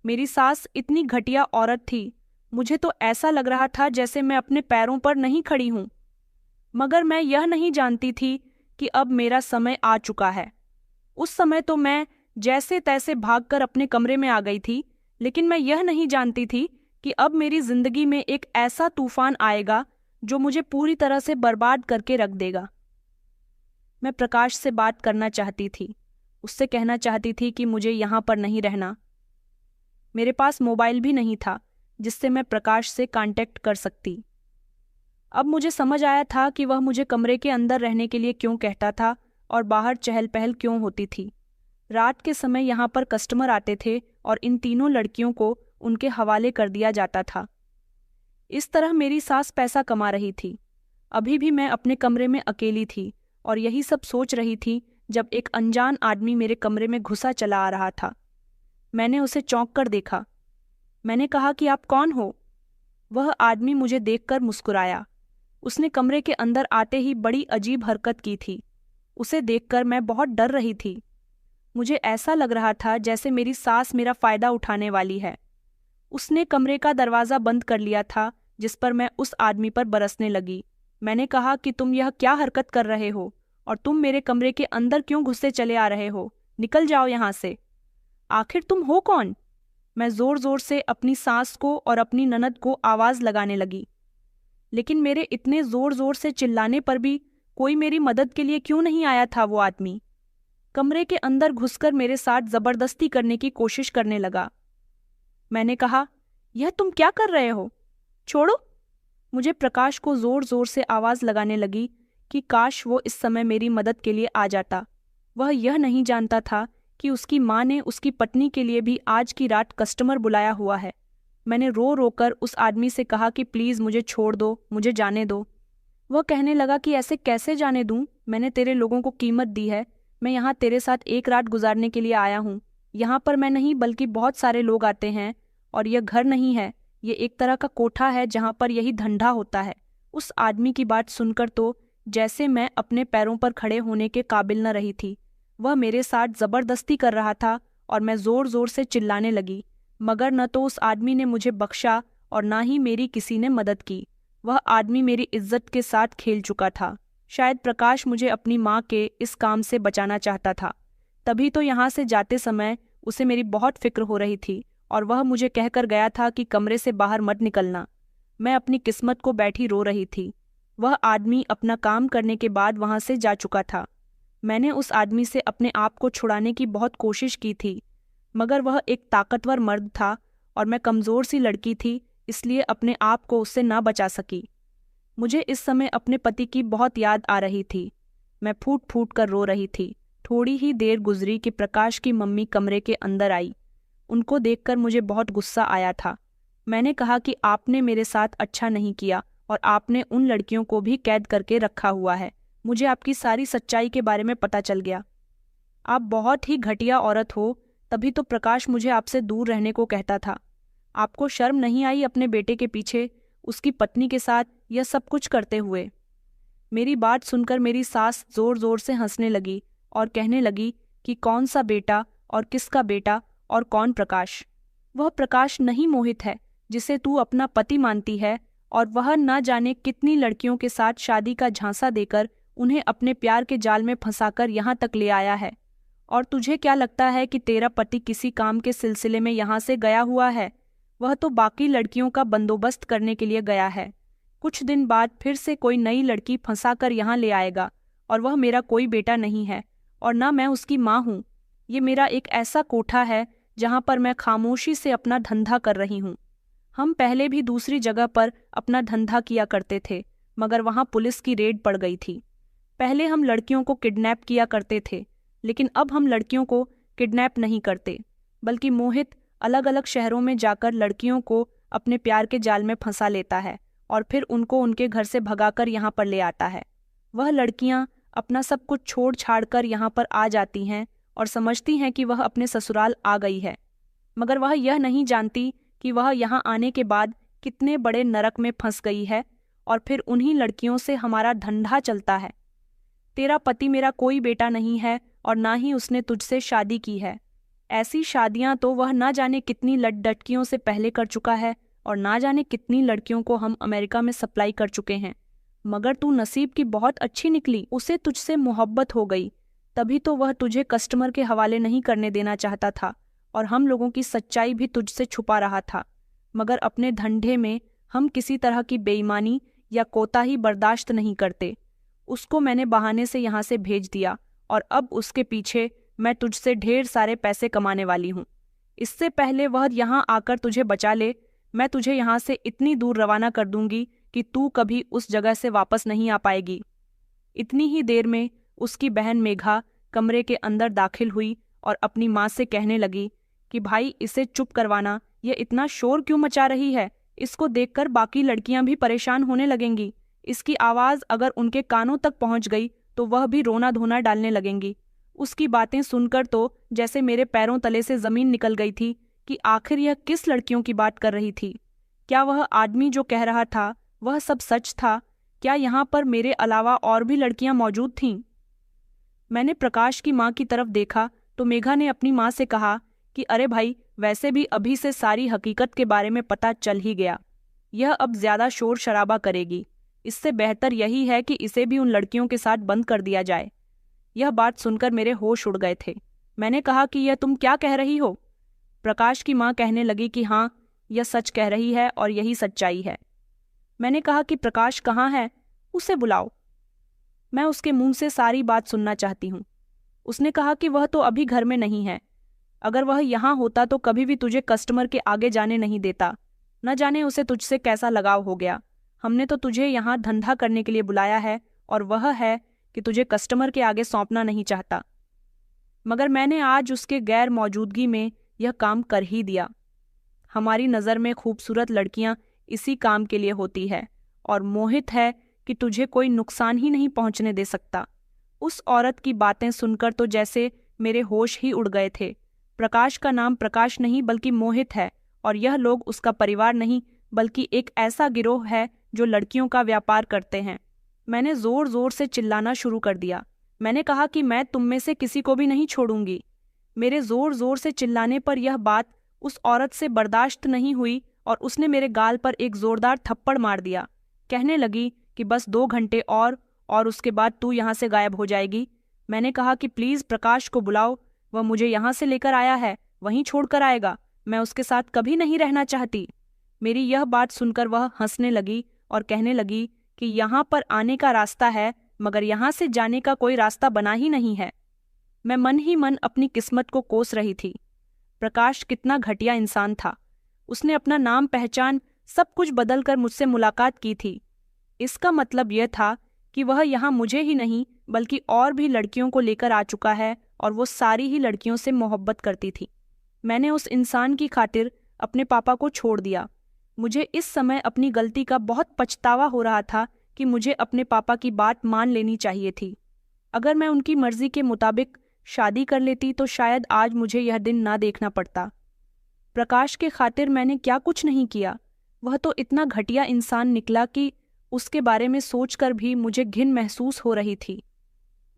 मेरी सास इतनी घटिया औरत थी। मुझे तो ऐसा लग रहा था जैसे मैं अपने पैरों पर नहीं खड़ी हूँ। मगर मैं यह नहीं जानती थी कि अब मेरा समय आ चुका है। उस समय तो मैं जैसे तैसे भागकर अपने कमरे में आ गई थी, लेकिन मैं यह नहीं जानती थी कि अब मेरी जिंदगी में एक ऐसा तूफान आएगा जो मुझे पूरी तरह से बर्बाद करके रख देगा। मैं प्रकाश से बात करना चाहती थी। उससे कहना चाहती थी कि मुझे यहाँ पर नहीं रहना। मेरे पास मोबाइल भी नहीं था जिससे मैं प्रकाश से कांटेक्ट कर सकती। अब मुझे समझ आया था कि वह मुझे कमरे के अंदर रहने के लिए क्यों कहता था और बाहर चहल पहल क्यों होती थी। रात के समय यहाँ पर कस्टमर आते थे और इन तीनों लड़कियों को उनके हवाले कर दिया जाता था। इस तरह मेरी सास पैसा कमा रही थी। अभी भी मैं अपने कमरे में अकेली थी और यही सब सोच रही थी जब एक अनजान आदमी मेरे कमरे में घुसा चला आ रहा था। मैंने उसे चौंक कर देखा। मैंने कहा कि आप कौन हो? वह आदमी मुझे देखकर मुस्कुराया। उसने कमरे के अंदर आते ही बड़ी अजीब हरकत की थी। उसे देखकर मैं बहुत डर रही थी। मुझे ऐसा लग रहा था जैसे मेरी सास मेरा फायदा उठाने वाली है। उसने कमरे का दरवाज़ा बंद कर लिया था, जिस पर मैं उस आदमी पर बरसने लगी। मैंने कहा कि तुम यह क्या हरकत कर रहे हो और तुम मेरे कमरे के अंदर क्यों घुसते चले आ रहे हो? निकल जाओ यहाँ से। आखिर तुम हो कौन? मैं जोर जोर से अपनी सास को और अपनी ननद को आवाज़ लगाने लगी, लेकिन मेरे इतने जोर जोर से चिल्लाने पर भी कोई मेरी मदद के लिए क्यों नहीं आया था। वो आदमी कमरे के अंदर घुसकर मेरे साथ जबरदस्ती करने की कोशिश करने लगा। मैंने कहा, यह तुम क्या कर रहे हो? छोड़ो। मुझे प्रकाश को जोर जोर से आवाज़ लगाने लगी कि काश वो इस समय मेरी मदद के लिए आ जाता। वह यह नहीं जानता था कि उसकी माँ ने उसकी पत्नी के लिए भी आज की रात कस्टमर बुलाया हुआ है। मैंने रो रो कर उस आदमी से कहा कि प्लीज़ मुझे छोड़ दो, मुझे जाने दो। वह कहने लगा कि ऐसे कैसे जाने दूं? मैंने तेरे लोगों को कीमत दी है। मैं यहाँ तेरे साथ एक रात गुजारने के लिए आया हूँ। यहाँ पर मैं नहीं बल्कि बहुत सारे लोग आते हैं और यह घर नहीं है, ये एक तरह का कोठा है जहाँ पर यही धंधा होता है। उस आदमी की बात सुनकर तो जैसे मैं अपने पैरों पर खड़े होने के काबिल न रही थी। वह मेरे साथ ज़बरदस्ती कर रहा था और मैं ज़ोर ज़ोर से चिल्लाने लगी, मगर न तो उस आदमी ने मुझे बख्शा और ना ही मेरी किसी ने मदद की। वह आदमी मेरी इज्जत के साथ खेल चुका था। शायद प्रकाश मुझे अपनी माँ के इस काम से बचाना चाहता था। तभी तो यहाँ से जाते समय उसे मेरी बहुत फिक्र हो रही थी और वह मुझे कहकर गया था कि कमरे से बाहर मत निकलना। मैं अपनी किस्मत को बैठी रो रही थी। वह आदमी अपना काम करने के बाद वहाँ से जा चुका था। मैंने उस आदमी से अपने आप को छुड़ाने की बहुत कोशिश की थी, मगर वह एक ताकतवर मर्द था और मैं कमज़ोर सी लड़की थी, इसलिए अपने आप को उससे ना बचा सकी। मुझे इस समय अपने पति की बहुत याद आ रही थी। मैं फूट फूट कर रो रही थी। थोड़ी ही देर गुजरी कि प्रकाश की मम्मी कमरे के अंदर आई। उनको देखकर मुझे बहुत गुस्सा आया था। मैंने कहा कि आपने मेरे साथ अच्छा नहीं किया और आपने उन लड़कियों को भी कैद करके रखा हुआ है। मुझे आपकी सारी सच्चाई के बारे में पता चल गया। आप बहुत ही घटिया औरत हो, तभी तो प्रकाश मुझे आपसे दूर रहने को कहता था। आपको शर्म नहीं आई अपने बेटे के पीछे उसकी पत्नी के साथ यह सब कुछ करते हुए? मेरी बात सुनकर मेरी सास जोर जोर से हंसने लगी और कहने लगी कि कौन सा बेटा और किसका बेटा और कौन प्रकाश? वह प्रकाश नहीं मोहित है जिसे तू अपना पति मानती है, और वह न जाने कितनी लड़कियों के साथ शादी का झांसा देकर उन्हें अपने प्यार के जाल में फंसाकर यहाँ तक ले आया है। और तुझे क्या लगता है कि तेरा पति किसी काम के सिलसिले में यहाँ से गया हुआ है? वह तो बाकी लड़कियों का बंदोबस्त करने के लिए गया है। कुछ दिन बाद फिर से कोई नई लड़की फंसाकर यहाँ ले आएगा, और वह मेरा कोई बेटा नहीं है और ना मैं उसकी माँ हूँ। ये मेरा एक ऐसा कोठा है जहाँ पर मैं खामोशी से अपना धंधा कर रही हूँ। हम पहले भी दूसरी जगह पर अपना धंधा किया करते थे, मगर वहाँ पुलिस की रेड पड़ गई थी। पहले हम लड़कियों को किडनैप किया करते थे, लेकिन अब हम लड़कियों को किडनैप नहीं करते, बल्कि मोहित अलग अलग शहरों में जाकर लड़कियों को अपने प्यार के जाल में फंसा लेता है और फिर उनको उनके घर से भगाकर यहाँ पर ले आता है। वह लड़कियाँ अपना सब कुछ छोड़ छाड़ कर यहाँ पर आ जाती हैं और समझती हैं कि वह अपने ससुराल आ गई है, मगर वह यह नहीं जानती कि वह यहाँ आने के बाद कितने बड़े नरक में फंस गई है और फिर उन्हीं लड़कियों से हमारा धंधा चलता है। तेरा पति मेरा कोई बेटा नहीं है और ना ही उसने तुझसे शादी की है। ऐसी शादियां तो वह ना जाने कितनी लड़कियों से पहले कर चुका है और ना जाने कितनी लड़कियों को हम अमेरिका में सप्लाई कर चुके हैं। मगर तू नसीब की बहुत अच्छी निकली, उसे तुझसे मोहब्बत हो गई, तभी तो वह तुझे कस्टमर के हवाले नहीं करने देना चाहता था और हम लोगों की सच्चाई भी तुझसे छुपा रहा था। मगर अपने धंधे में हम किसी तरह की बेईमानी या कोताही बर्दाश्त नहीं करते। उसको मैंने बहाने से यहाँ से भेज दिया और अब उसके पीछे मैं तुझसे ढेर सारे पैसे कमाने वाली हूँ। इससे पहले वह यहाँ आकर तुझे बचा ले, मैं तुझे यहाँ से इतनी दूर रवाना कर दूंगी कि तू कभी उस जगह से वापस नहीं आ पाएगी। इतनी ही देर में उसकी बहन मेघा कमरे के अंदर दाखिल हुई और अपनी माँ से कहने लगी कि भाई इसे चुप करवाना, यह इतना शोर क्यों मचा रही है? इसको देखकर बाकी लड़कियां भी परेशान होने लगेंगी। इसकी आवाज़ अगर उनके कानों तक पहुंच गई तो वह भी रोना धोना डालने लगेंगी। उसकी बातें सुनकर तो जैसे मेरे पैरों तले से ज़मीन निकल गई थी कि आखिर यह किस लड़कियों की बात कर रही थी। क्या वह आदमी जो कह रहा था वह सब सच था? क्या यहाँ पर मेरे अलावा और भी लड़कियां मौजूद थीं? मैंने प्रकाश की माँ की तरफ देखा तो मेघा ने अपनी माँ से कहा कि अरे भाई, वैसे भी अभी से सारी हकीकत के बारे में पता चल ही गया। यह अब ज्यादा शोर शराबा करेगी। इससे बेहतर यही है कि इसे भी उन लड़कियों के साथ बंद कर दिया जाए। यह बात सुनकर मेरे होश उड़ गए थे। मैंने कहा कि यह तुम क्या कह रही हो? प्रकाश की माँ कहने लगी कि हाँ, यह सच कह रही है और यही सच्चाई है। मैंने कहा कि प्रकाश कहाँ है? उसे बुलाओ। मैं उसके मुंह से सारी बात सुनना चाहती हूँ। उसने कहा कि वह तो अभी घर में नहीं है। अगर वह यहाँ होता तो कभी भी तुझे कस्टमर के आगे जाने नहीं देता। न जाने उसे तुझसे कैसा लगाव हो गया। हमने तो तुझे यहाँ धंधा करने के लिए बुलाया है और वह है कि तुझे कस्टमर के आगे सौंपना नहीं चाहता। मगर मैंने आज उसके गैर मौजूदगी में यह काम कर ही दिया। हमारी नज़र में खूबसूरत लड़कियां इसी काम के लिए होती है और मोहित है कि तुझे कोई नुकसान ही नहीं पहुंचने दे सकता। उस औरत की बातें सुनकर तो जैसे मेरे होश ही उड़ गए थे। प्रकाश का नाम प्रकाश नहीं बल्कि मोहित है और यह लोग उसका परिवार नहीं बल्कि एक ऐसा गिरोह है जो लड़कियों का व्यापार करते हैं। मैंने जोर जोर से चिल्लाना शुरू कर दिया। मैंने कहा कि मैं तुम में से किसी को भी नहीं छोड़ूंगी। मेरे जोर जोर से चिल्लाने पर यह बात उस औरत से बर्दाश्त नहीं हुई और उसने मेरे गाल पर एक जोरदार थप्पड़ मार दिया। कहने लगी कि बस 2 घंटे और उसके बाद तू यहाँ से गायब हो जाएगी। मैंने कहा कि प्लीज़ प्रकाश को बुलाओ, वह मुझे यहाँ से लेकर आया है, वहीं छोड़कर आएगा। मैं उसके साथ कभी नहीं रहना चाहती। मेरी यह बात सुनकर वह हंसने लगी और कहने लगी कि यहाँ पर आने का रास्ता है मगर यहाँ से जाने का कोई रास्ता बना ही नहीं है। मैं मन ही मन अपनी किस्मत को कोस रही थी। प्रकाश कितना घटिया इंसान था। उसने अपना नाम पहचान सब कुछ बदलकर मुझसे मुलाकात की थी। इसका मतलब यह था कि वह यहाँ मुझे ही नहीं बल्कि और भी लड़कियों को लेकर आ चुका है और वो सारी ही लड़कियों से मोहब्बत करती थी। मैंने उस इंसान की खातिर अपने पापा को छोड़ दिया। मुझे इस समय अपनी गलती का बहुत पछतावा हो रहा था कि मुझे अपने पापा की बात मान लेनी चाहिए थी। अगर मैं उनकी मर्जी के मुताबिक शादी कर लेती तो शायद आज मुझे यह दिन ना देखना पड़ता। प्रकाश के खातिर मैंने क्या कुछ नहीं किया। वह तो इतना घटिया इंसान निकला कि उसके बारे में सोचकर भी मुझे घिन महसूस हो रही थी।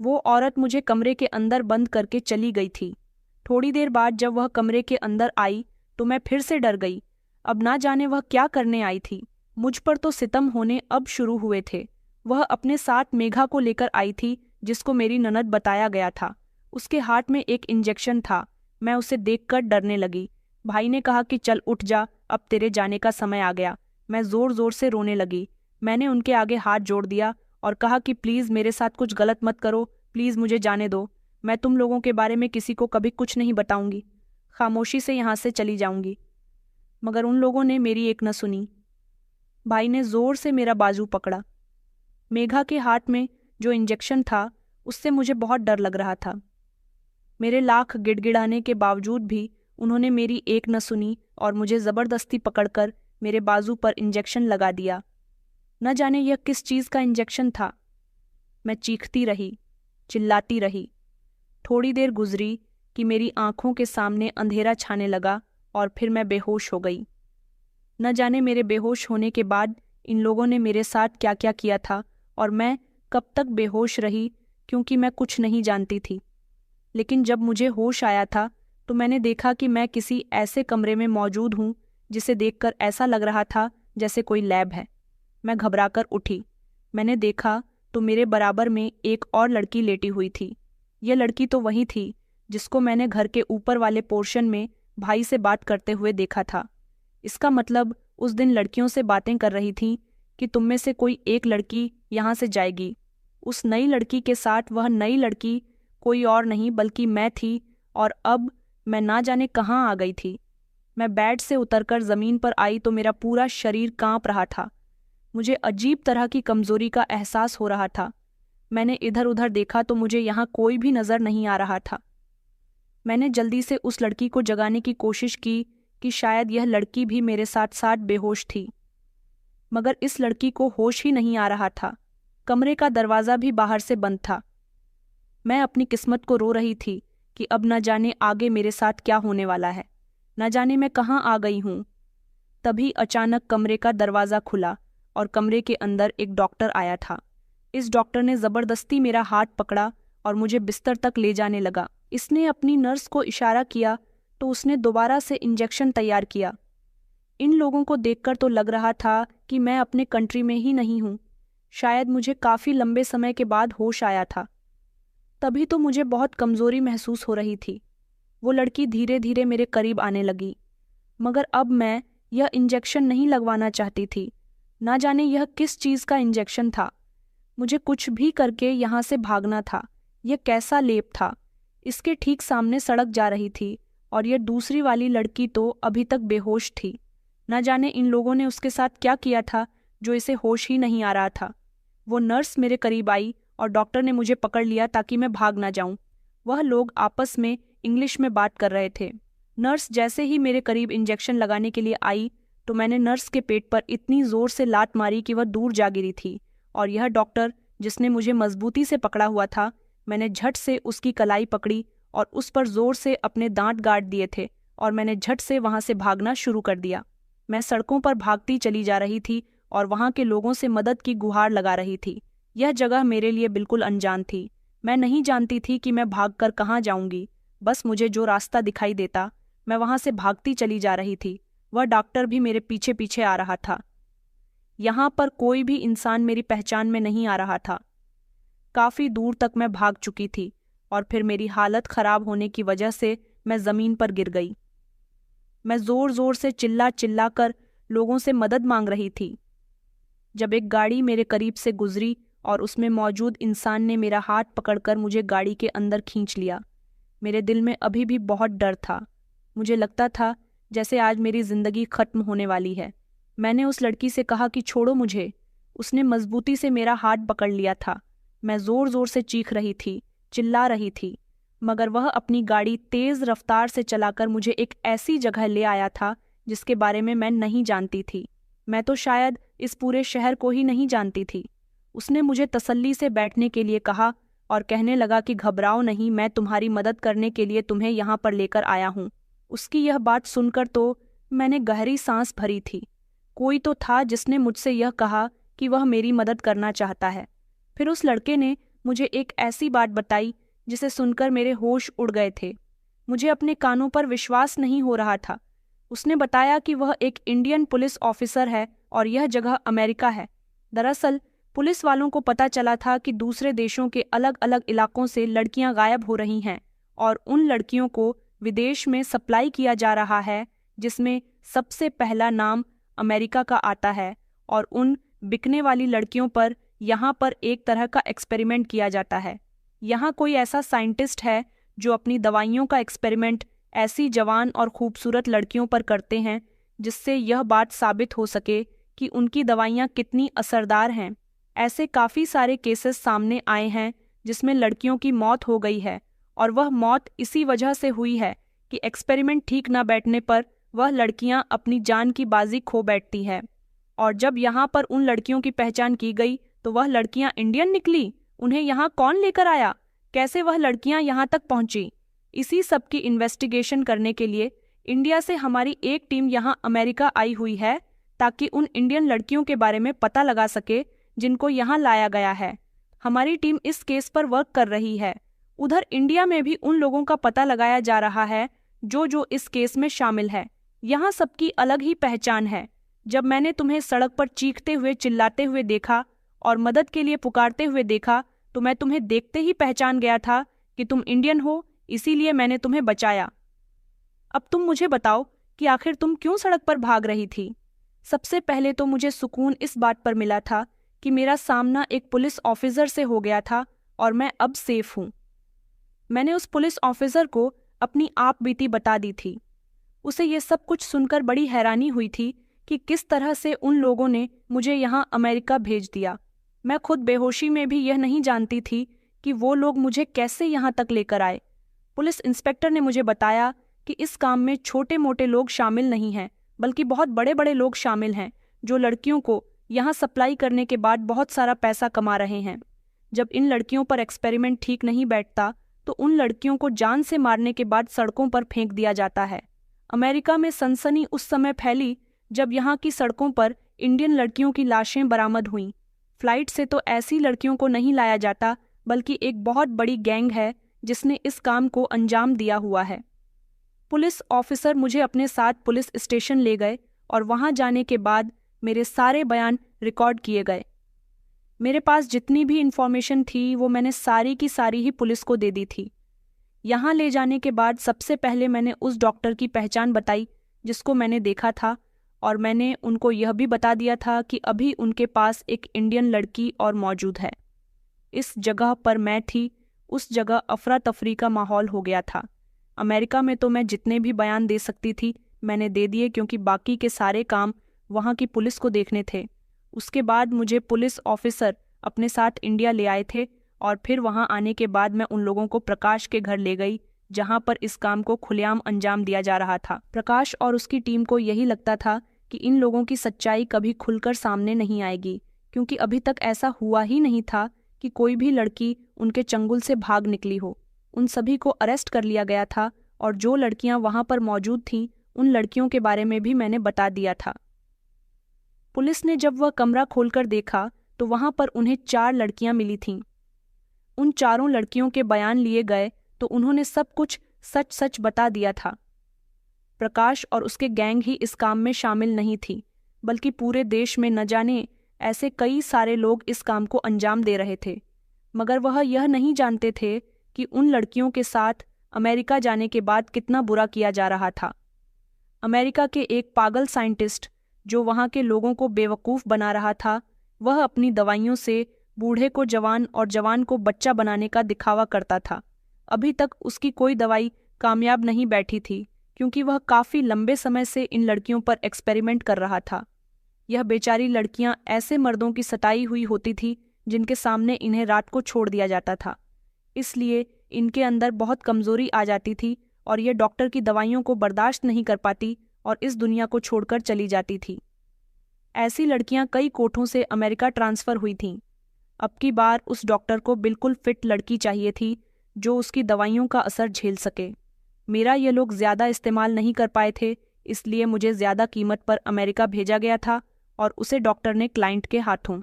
वो औरत मुझे कमरे के अंदर बंद करके चली गई थी। थोड़ी देर बाद जब वह कमरे के अंदर आई तो मैं फिर से डर गई। अब ना जाने वह क्या करने आई थी। मुझ पर तो सितम होने अब शुरू हुए थे। वह अपने साथ मेघा को लेकर आई थी जिसको मेरी ननद बताया गया था। उसके हाथ में एक इंजेक्शन था। मैं उसे देखकर डरने लगी। भाई ने कहा कि चल उठ जा, अब तेरे जाने का समय आ गया। मैं जोर जोर से रोने लगी। मैंने उनके आगे हाथ जोड़ दिया और कहा कि प्लीज़ मेरे साथ कुछ गलत मत करो, प्लीज़ मुझे जाने दो। मैं तुम लोगों के बारे में किसी को कभी कुछ नहीं बताऊंगी। खामोशी से यहाँ से चली जाऊंगी। मगर उन लोगों ने मेरी एक न सुनी। भाई ने जोर से मेरा बाजू पकड़ा। मेघा के हाथ में जो इंजेक्शन था उससे मुझे बहुत डर लग रहा था। मेरे लाख गिड़गिड़ाने के बावजूद भी उन्होंने मेरी एक न सुनी और मुझे ज़बरदस्ती पकड़कर मेरे बाजू पर इंजेक्शन लगा दिया। न जाने यह किस चीज़ का इंजेक्शन था। मैं चीखती रही, चिल्लाती रही। थोड़ी देर गुजरी कि मेरी आंखों के सामने अंधेरा छाने लगा और फिर मैं बेहोश हो गई। न जाने मेरे बेहोश होने के बाद इन लोगों ने मेरे साथ क्या क्या किया था और मैं कब तक बेहोश रही, क्योंकि मैं कुछ नहीं जानती थी। लेकिन जब मुझे होश आया था तो मैंने देखा कि मैं किसी ऐसे कमरे में मौजूद हूँ जिसे देखकर ऐसा लग रहा था जैसे कोई लैब है। मैं घबराकर उठी। मैंने देखा तो मेरे बराबर में एक और लड़की लेटी हुई थी। यह लड़की तो वही थी जिसको मैंने घर के ऊपर वाले पोर्शन में भाई से बात करते हुए देखा था। इसका मतलब उस दिन लड़कियों से बातें कर रही थी कि तुम में से कोई एक लड़की यहाँ से जाएगी। उस नई लड़की के साथ वह नई लड़की कोई और नहीं बल्कि मैं थी और अब मैं ना जाने कहाँ आ गई थी। मैं बेड से उतरकर ज़मीन पर आई तो मेरा पूरा शरीर कांप रहा था। मुझे अजीब तरह की कमज़ोरी का एहसास हो रहा था। मैंने इधर उधर देखा तो मुझे यहाँ कोई भी नज़र नहीं आ रहा था। मैंने जल्दी से उस लड़की को जगाने की कोशिश की कि शायद यह लड़की भी मेरे साथ साथ बेहोश थी, मगर इस लड़की को होश ही नहीं आ रहा था। कमरे का दरवाज़ा भी बाहर से बंद था। मैं अपनी किस्मत को रो रही थी कि अब न जाने आगे मेरे साथ क्या होने वाला है, न जाने मैं कहाँ आ गई हूँ। तभी अचानक कमरे का दरवाज़ा खुला और कमरे के अंदर एक डॉक्टर आया था। इस डॉक्टर ने ज़बरदस्ती मेरा हाथ पकड़ा और मुझे बिस्तर तक ले जाने लगा। इसने अपनी नर्स को इशारा किया तो उसने दोबारा से इंजेक्शन तैयार किया। इन लोगों को देखकर तो लग रहा था कि मैं अपने कंट्री में ही नहीं हूँ। शायद मुझे काफ़ी लंबे समय के बाद होश आया था। तभी तो मुझे बहुत कमज़ोरी महसूस हो रही थी। वो लड़की धीरे धीरे मेरे करीब आने लगी, मगर अब मैं यह इंजेक्शन नहीं लगवाना चाहती थी। ना जाने यह किस चीज़ का इंजेक्शन था। मुझे कुछ भी करके यहाँ से भागना था। यह कैसा लेप था। इसके ठीक सामने सड़क जा रही थी और यह दूसरी वाली लड़की तो अभी तक बेहोश थी। न जाने इन लोगों ने उसके साथ क्या किया था जो इसे होश ही नहीं आ रहा था। वो नर्स मेरे करीब आई और डॉक्टर ने मुझे पकड़ लिया ताकि मैं भाग ना जाऊं। वह लोग आपस में इंग्लिश में बात कर रहे थे। नर्स जैसे ही मेरे करीब इंजेक्शन लगाने के लिए आई तो मैंने नर्स के पेट पर इतनी जोर से लात मारी कि वह दूर जा गिरी थी। और यह डॉक्टर जिसने मुझे मजबूती से पकड़ा हुआ था, मैंने झट से उसकी कलाई पकड़ी और उस पर जोर से अपने दांत गाड़ दिए थे और मैंने झट से वहां से भागना शुरू कर दिया। मैं सड़कों पर भागती चली जा रही थी और वहां के लोगों से मदद की गुहार लगा रही थी। यह जगह मेरे लिए बिल्कुल अनजान थी। मैं नहीं जानती थी कि मैं भागकर कहाँ जाऊंगी। बस मुझे जो रास्ता दिखाई देता मैं वहां से भागती चली जा रही थी। वह डॉक्टर भी मेरे पीछे पीछे आ रहा था। यहाँ पर कोई भी इंसान मेरी पहचान में नहीं आ रहा था। काफ़ी दूर तक मैं भाग चुकी थी और फिर मेरी हालत खराब होने की वजह से मैं ज़मीन पर गिर गई। मैं ज़ोर ज़ोर से चिल्ला चिल्ला कर लोगों से मदद मांग रही थी जब एक गाड़ी मेरे करीब से गुजरी और उसमें मौजूद इंसान ने मेरा हाथ पकड़कर मुझे गाड़ी के अंदर खींच लिया। मेरे दिल में अभी भी बहुत डर था। मुझे लगता था जैसे आज मेरी ज़िंदगी ख़त्म होने वाली है। मैंने उस लड़की से कहा कि छोड़ो मुझे। उसने मजबूती से मेरा हाथ पकड़ लिया था। मैं ज़ोर ज़ोर से चीख रही थी, चिल्ला रही थी, मगर वह अपनी गाड़ी तेज़ रफ्तार से चलाकर मुझे एक ऐसी जगह ले आया था जिसके बारे में मैं नहीं जानती थी। मैं तो शायद इस पूरे शहर को ही नहीं जानती थी। उसने मुझे तसल्ली से बैठने के लिए कहा और कहने लगा कि घबराओ नहीं, मैं तुम्हारी मदद करने के लिए तुम्हें यहाँ पर लेकर आया हूँ। उसकी यह बात सुनकर तो मैंने गहरी सांस भरी थी। कोई तो था जिसने मुझसे यह कहा कि वह मेरी मदद करना चाहता है। फिर उस लड़के ने मुझे एक ऐसी बात बताई जिसे सुनकर मेरे होश उड़ गए थे। मुझे अपने कानों पर विश्वास नहीं हो रहा था। उसने बताया कि वह एक इंडियन पुलिस ऑफिसर है और यह जगह अमेरिका है। दरअसल पुलिस वालों को पता चला था कि दूसरे देशों के अलग अलग इलाकों से लड़कियां गायब हो रही हैं और उन लड़कियों को विदेश में सप्लाई किया जा रहा है, जिसमें सबसे पहला नाम अमेरिका का आता है। और उन बिकने वाली लड़कियों पर यहाँ पर एक तरह का एक्सपेरिमेंट किया जाता है। यहाँ कोई ऐसा साइंटिस्ट है जो अपनी दवाइयों का एक्सपेरिमेंट ऐसी जवान और खूबसूरत लड़कियों पर करते हैं जिससे यह बात साबित हो सके कि उनकी दवाइयाँ कितनी असरदार हैं। ऐसे काफ़ी सारे केसेस सामने आए हैं जिसमें लड़कियों की मौत हो गई है और वह मौत इसी वजह से हुई है कि एक्सपेरिमेंट ठीक न बैठने पर वह लड़कियां अपनी जान की बाजी खो बैठती है। और जब यहाँ पर उन लड़कियों की पहचान की गई तो वह लड़कियां इंडियन निकली। उन्हें यहाँ कौन लेकर आया, कैसे वह लड़कियां यहाँ तक पहुँची, इसी सब की इन्वेस्टिगेशन करने के लिए इंडिया से हमारी एक टीम यहाँ अमेरिका आई हुई है ताकि उन इंडियन लड़कियों के बारे में पता लगा सके जिनको यहाँ लाया गया है। हमारी टीम इस केस पर वर्क कर रही है। उधर इंडिया में भी उन लोगों का पता लगाया जा रहा है जो इस केस में शामिल है। यहाँ सबकी अलग ही पहचान है। जब मैंने तुम्हें सड़क पर चीखते हुए चिल्लाते हुए देखा और मदद के लिए पुकारते हुए देखा तो मैं तुम्हें देखते ही पहचान गया था कि तुम इंडियन हो, इसीलिए मैंने तुम्हें बचाया। अब तुम मुझे बताओ कि आखिर तुम क्यों सड़क पर भाग रही थी। सबसे पहले तो मुझे सुकून इस बात पर मिला था कि मेरा सामना एक पुलिस ऑफिसर से हो गया था और मैं अब सेफ हूँ। मैंने उस पुलिस ऑफिसर को अपनी आप बीती बता दी थी। उसे ये सब कुछ सुनकर बड़ी हैरानी हुई थी कि किस तरह से उन लोगों ने मुझे यहाँ अमेरिका भेज दिया। मैं खुद बेहोशी में भी यह नहीं जानती थी कि वो लोग मुझे कैसे यहाँ तक लेकर आए। पुलिस इंस्पेक्टर ने मुझे बताया कि इस काम में छोटे मोटे लोग शामिल नहीं हैं, बल्कि बहुत बड़े बड़े लोग शामिल हैं जो लड़कियों को यहाँ सप्लाई करने के बाद बहुत सारा पैसा कमा रहे हैं। जब इन लड़कियों पर एक्सपेरिमेंट ठीक नहीं बैठता तो उन लड़कियों को जान से मारने के बाद सड़कों पर फेंक दिया जाता है। अमेरिका में सनसनी उस समय फैली जब यहाँ की सड़कों पर इंडियन लड़कियों की लाशें बरामद हुईं। फ्लाइट से तो ऐसी लड़कियों को नहीं लाया जाता, बल्कि एक बहुत बड़ी गैंग है जिसने इस काम को अंजाम दिया हुआ है। पुलिस ऑफिसर मुझे अपने साथ पुलिस स्टेशन ले गए और वहां जाने के बाद मेरे सारे बयान रिकॉर्ड किए गए। मेरे पास जितनी भी इंफॉर्मेशन थी वो मैंने सारी की सारी ही पुलिस को दे दी थी। यहाँ ले जाने के बाद सबसे पहले मैंने उस डॉक्टर की पहचान बताई जिसको मैंने देखा था, और मैंने उनको यह भी बता दिया था कि अभी उनके पास एक इंडियन लड़की और मौजूद है। इस जगह पर मैं थी, उस जगह अफरा तफरी का माहौल हो गया था। अमेरिका में तो मैं जितने भी बयान दे सकती थी मैंने दे दिए, क्योंकि बाकी के सारे काम वहाँ की पुलिस को देखने थे। उसके बाद मुझे पुलिस ऑफिसर अपने साथ इंडिया ले आए थे, और फिर वहाँ आने के बाद मैं उन लोगों को प्रकाश के घर ले गई जहाँ पर इस काम को खुलेआम अंजाम दिया जा रहा था। प्रकाश और उसकी टीम को यही लगता था कि इन लोगों की सच्चाई कभी खुलकर सामने नहीं आएगी, क्योंकि अभी तक ऐसा हुआ ही नहीं था कि कोई भी लड़की उनके चंगुल से भाग निकली हो। उन सभी को अरेस्ट कर लिया गया था, और जो लड़कियां वहां पर मौजूद थीं उन लड़कियों के बारे में भी मैंने बता दिया था। पुलिस ने जब वह कमरा खोलकर देखा तो वहां पर उन्हें 4 लड़कियां मिली थीं। उन चारों लड़कियों के बयान लिए गए तो उन्होंने सब कुछ सच सच बता दिया था। प्रकाश और उसके गैंग ही इस काम में शामिल नहीं थी, बल्कि पूरे देश में न जाने ऐसे कई सारे लोग इस काम को अंजाम दे रहे थे। मगर वह यह नहीं जानते थे कि उन लड़कियों के साथ अमेरिका जाने के बाद कितना बुरा किया जा रहा था। अमेरिका के एक पागल साइंटिस्ट जो वहाँ के लोगों को बेवकूफ़ बना रहा था, वह अपनी दवाइयों से बूढ़े को जवान और जवान को बच्चा बनाने का दिखावा करता था। अभी तक उसकी कोई दवाई कामयाब नहीं बैठी थी, क्योंकि वह काफ़ी लंबे समय से इन लड़कियों पर एक्सपेरिमेंट कर रहा था। यह बेचारी लड़कियां ऐसे मर्दों की सताई हुई होती थी जिनके सामने इन्हें रात को छोड़ दिया जाता था, इसलिए इनके अंदर बहुत कमजोरी आ जाती थी और ये डॉक्टर की दवाइयों को बर्दाश्त नहीं कर पाती और इस दुनिया को छोड़कर चली जाती थी। ऐसी लड़कियां कई कोठों से अमेरिका ट्रांसफ़र हुई थीं। अब की बार उस डॉक्टर को बिल्कुल फिट लड़की चाहिए थी जो उसकी दवाइयों का असर झेल सके। मेरा ये लोग ज़्यादा इस्तेमाल नहीं कर पाए थे, इसलिए मुझे ज़्यादा कीमत पर अमेरिका भेजा गया था और उसे डॉक्टर ने क्लाइंट के हाथों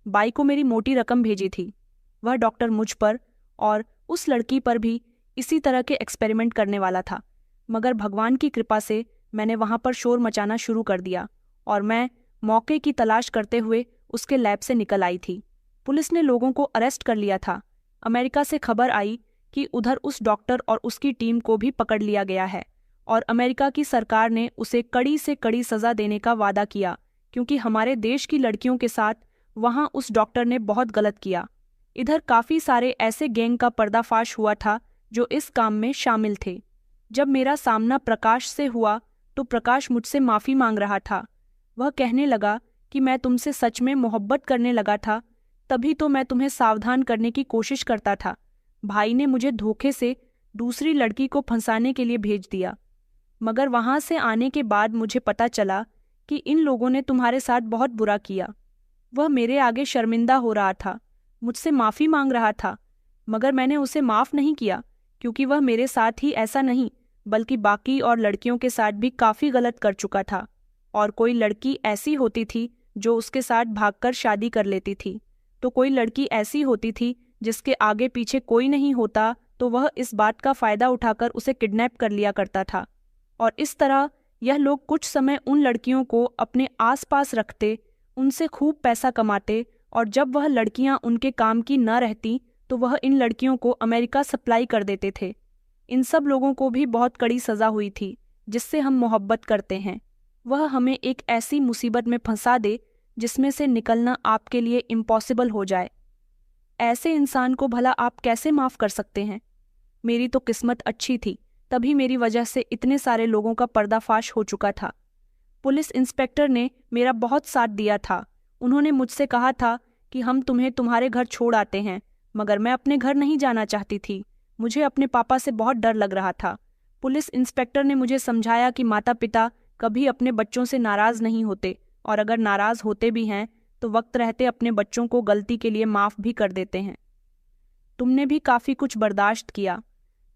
बाई को मेरी मोटी रकम भेजी थी। वह डॉक्टर मुझ पर और उस लड़की पर भी इसी तरह के एक्सपेरिमेंट करने वाला था, मगर भगवान की कृपा से मैंने वहाँ पर शोर मचाना शुरू कर दिया और मैं मौके की तलाश करते हुए उसके लैब से निकल आई थी। पुलिस ने लोगों को अरेस्ट कर लिया था। अमेरिका से खबर आई कि उधर उस डॉक्टर और उसकी टीम को भी पकड़ लिया गया है और अमेरिका की सरकार ने उसे कड़ी से कड़ी सज़ा देने का वादा किया, क्योंकि हमारे देश की लड़कियों के साथ वहां उस डॉक्टर ने बहुत गलत किया। इधर काफ़ी सारे ऐसे गैंग का पर्दाफाश हुआ था जो इस काम में शामिल थे। जब मेरा सामना प्रकाश से हुआ तो प्रकाश मुझसे माफ़ी मांग रहा था। वह कहने लगा कि मैं तुमसे सच में मोहब्बत करने लगा था, तभी तो मैं तुम्हें सावधान करने की कोशिश करता था। भाई ने मुझे धोखे से दूसरी लड़की को फंसाने के लिए भेज दिया, मगर वहां से आने के बाद मुझे पता चला कि इन लोगों ने तुम्हारे साथ बहुत बुरा किया। वह मेरे आगे शर्मिंदा हो रहा था, मुझसे माफ़ी मांग रहा था, मगर मैंने उसे माफ़ नहीं किया, क्योंकि वह मेरे साथ ही ऐसा नहीं बल्कि बाकी और लड़कियों के साथ भी काफ़ी गलत कर चुका था। और कोई लड़की ऐसी होती थी जो उसके साथ भागकर शादी कर लेती थी, तो कोई लड़की ऐसी होती थी जिसके आगे पीछे कोई नहीं होता तो वह इस बात का फ़ायदा उठाकर उसे किडनैप कर लिया करता था। और इस तरह यह लोग कुछ समय उन लड़कियों को अपने आसपास रखते, उनसे खूब पैसा कमाते, और जब वह लड़कियां उनके काम की न रहती तो वह इन लड़कियों को अमेरिका सप्लाई कर देते थे। इन सब लोगों को भी बहुत कड़ी सज़ा हुई थी जिससे हम मोहब्बत करते हैं। वह हमें एक ऐसी मुसीबत में फंसा दे जिसमें से निकलना आपके लिए इम्पॉसिबल हो जाए। ऐसे इंसान को भला आप कैसे माफ़ कर सकते हैं? मेरी तो किस्मत अच्छी थी, तभी मेरी वजह से इतने सारे लोगों का पर्दाफाश हो चुका था। पुलिस इंस्पेक्टर ने मेरा बहुत साथ दिया था। उन्होंने मुझसे कहा था कि हम तुम्हें तुम्हारे घर छोड़ आते हैं, मगर मैं अपने घर नहीं जाना चाहती थी। मुझे अपने पापा से बहुत डर लग रहा था। पुलिस इंस्पेक्टर ने मुझे समझाया कि माता पिता कभी अपने बच्चों से नाराज़ नहीं होते, और अगर नाराज़ होते भी हैं तो वक्त रहते अपने बच्चों को गलती के लिए माफ़ भी कर देते हैं। तुमने भी काफ़ी कुछ बर्दाश्त किया।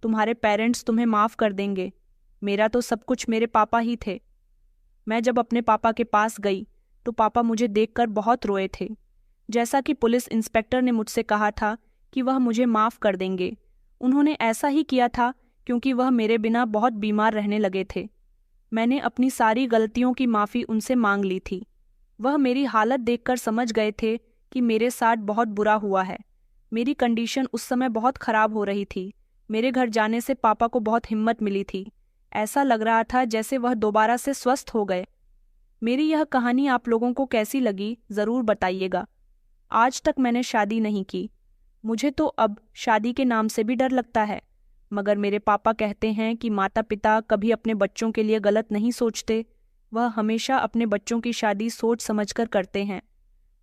तुम्हारे पेरेंट्स तुम्हें माफ़ कर देंगे। मेरा तो सब कुछ मेरे पापा ही थे। मैं जब अपने पापा के पास गई तो पापा मुझे देखकर बहुत रोए थे। जैसा कि पुलिस इंस्पेक्टर ने मुझसे कहा था कि वह मुझे माफ़ कर देंगे, उन्होंने ऐसा ही किया था क्योंकि वह मेरे बिना बहुत बीमार रहने लगे थे। मैंने अपनी सारी गलतियों की माफ़ी उनसे मांग ली थी। वह मेरी हालत देखकर समझ गए थे कि मेरे साथ बहुत बुरा हुआ है। मेरी कंडीशन उस समय बहुत ख़राब हो रही थी। मेरे घर जाने से पापा को बहुत हिम्मत मिली थी। ऐसा लग रहा था जैसे वह दोबारा से स्वस्थ हो गए। मेरी यह कहानी आप लोगों को कैसी लगी ज़रूर बताइएगा। आज तक मैंने शादी नहीं की। मुझे तो अब शादी के नाम से भी डर लगता है, मगर मेरे पापा कहते हैं कि माता पिता कभी अपने बच्चों के लिए गलत नहीं सोचते। वह हमेशा अपने बच्चों की शादी सोच समझकर करते हैं।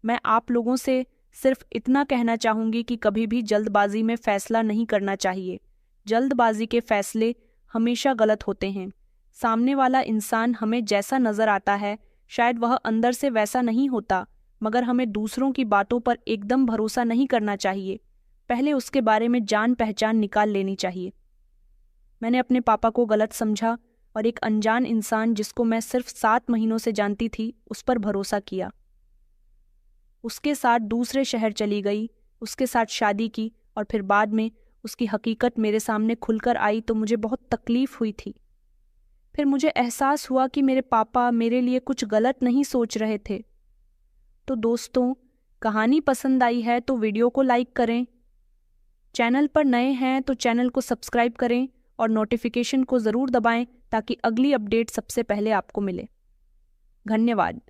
मैं आप लोगों से सिर्फ इतना कहना चाहूँगी कि कभी भी जल्दबाजी में फैसला नहीं करना चाहिए। जल्दबाजी के फैसले हमेशा गलत होते हैं। सामने वाला इंसान हमें जैसा नज़र आता है शायद वह अंदर से वैसा नहीं होता, मगर हमें दूसरों की बातों पर एकदम भरोसा नहीं करना चाहिए। पहले उसके बारे में जान पहचान निकाल लेनी चाहिए। मैंने अपने पापा को गलत समझा और एक अनजान इंसान जिसको मैं सिर्फ 7 महीनों से जानती थी उस पर भरोसा किया। उसके साथ दूसरे शहर चली गई, उसके साथ शादी की, और फिर बाद में उसकी हकीकत मेरे सामने खुलकर आई तो मुझे बहुत तकलीफ हुई थी। फिर मुझे एहसास हुआ कि मेरे पापा मेरे लिए कुछ गलत नहीं सोच रहे थे। तो दोस्तों, कहानी पसंद आई है तो वीडियो को लाइक करें। चैनल पर नए हैं तो चैनल को सब्सक्राइब करें और नोटिफिकेशन को ज़रूर दबाएं ताकि अगली अपडेट सबसे पहले आपको मिले। धन्यवाद।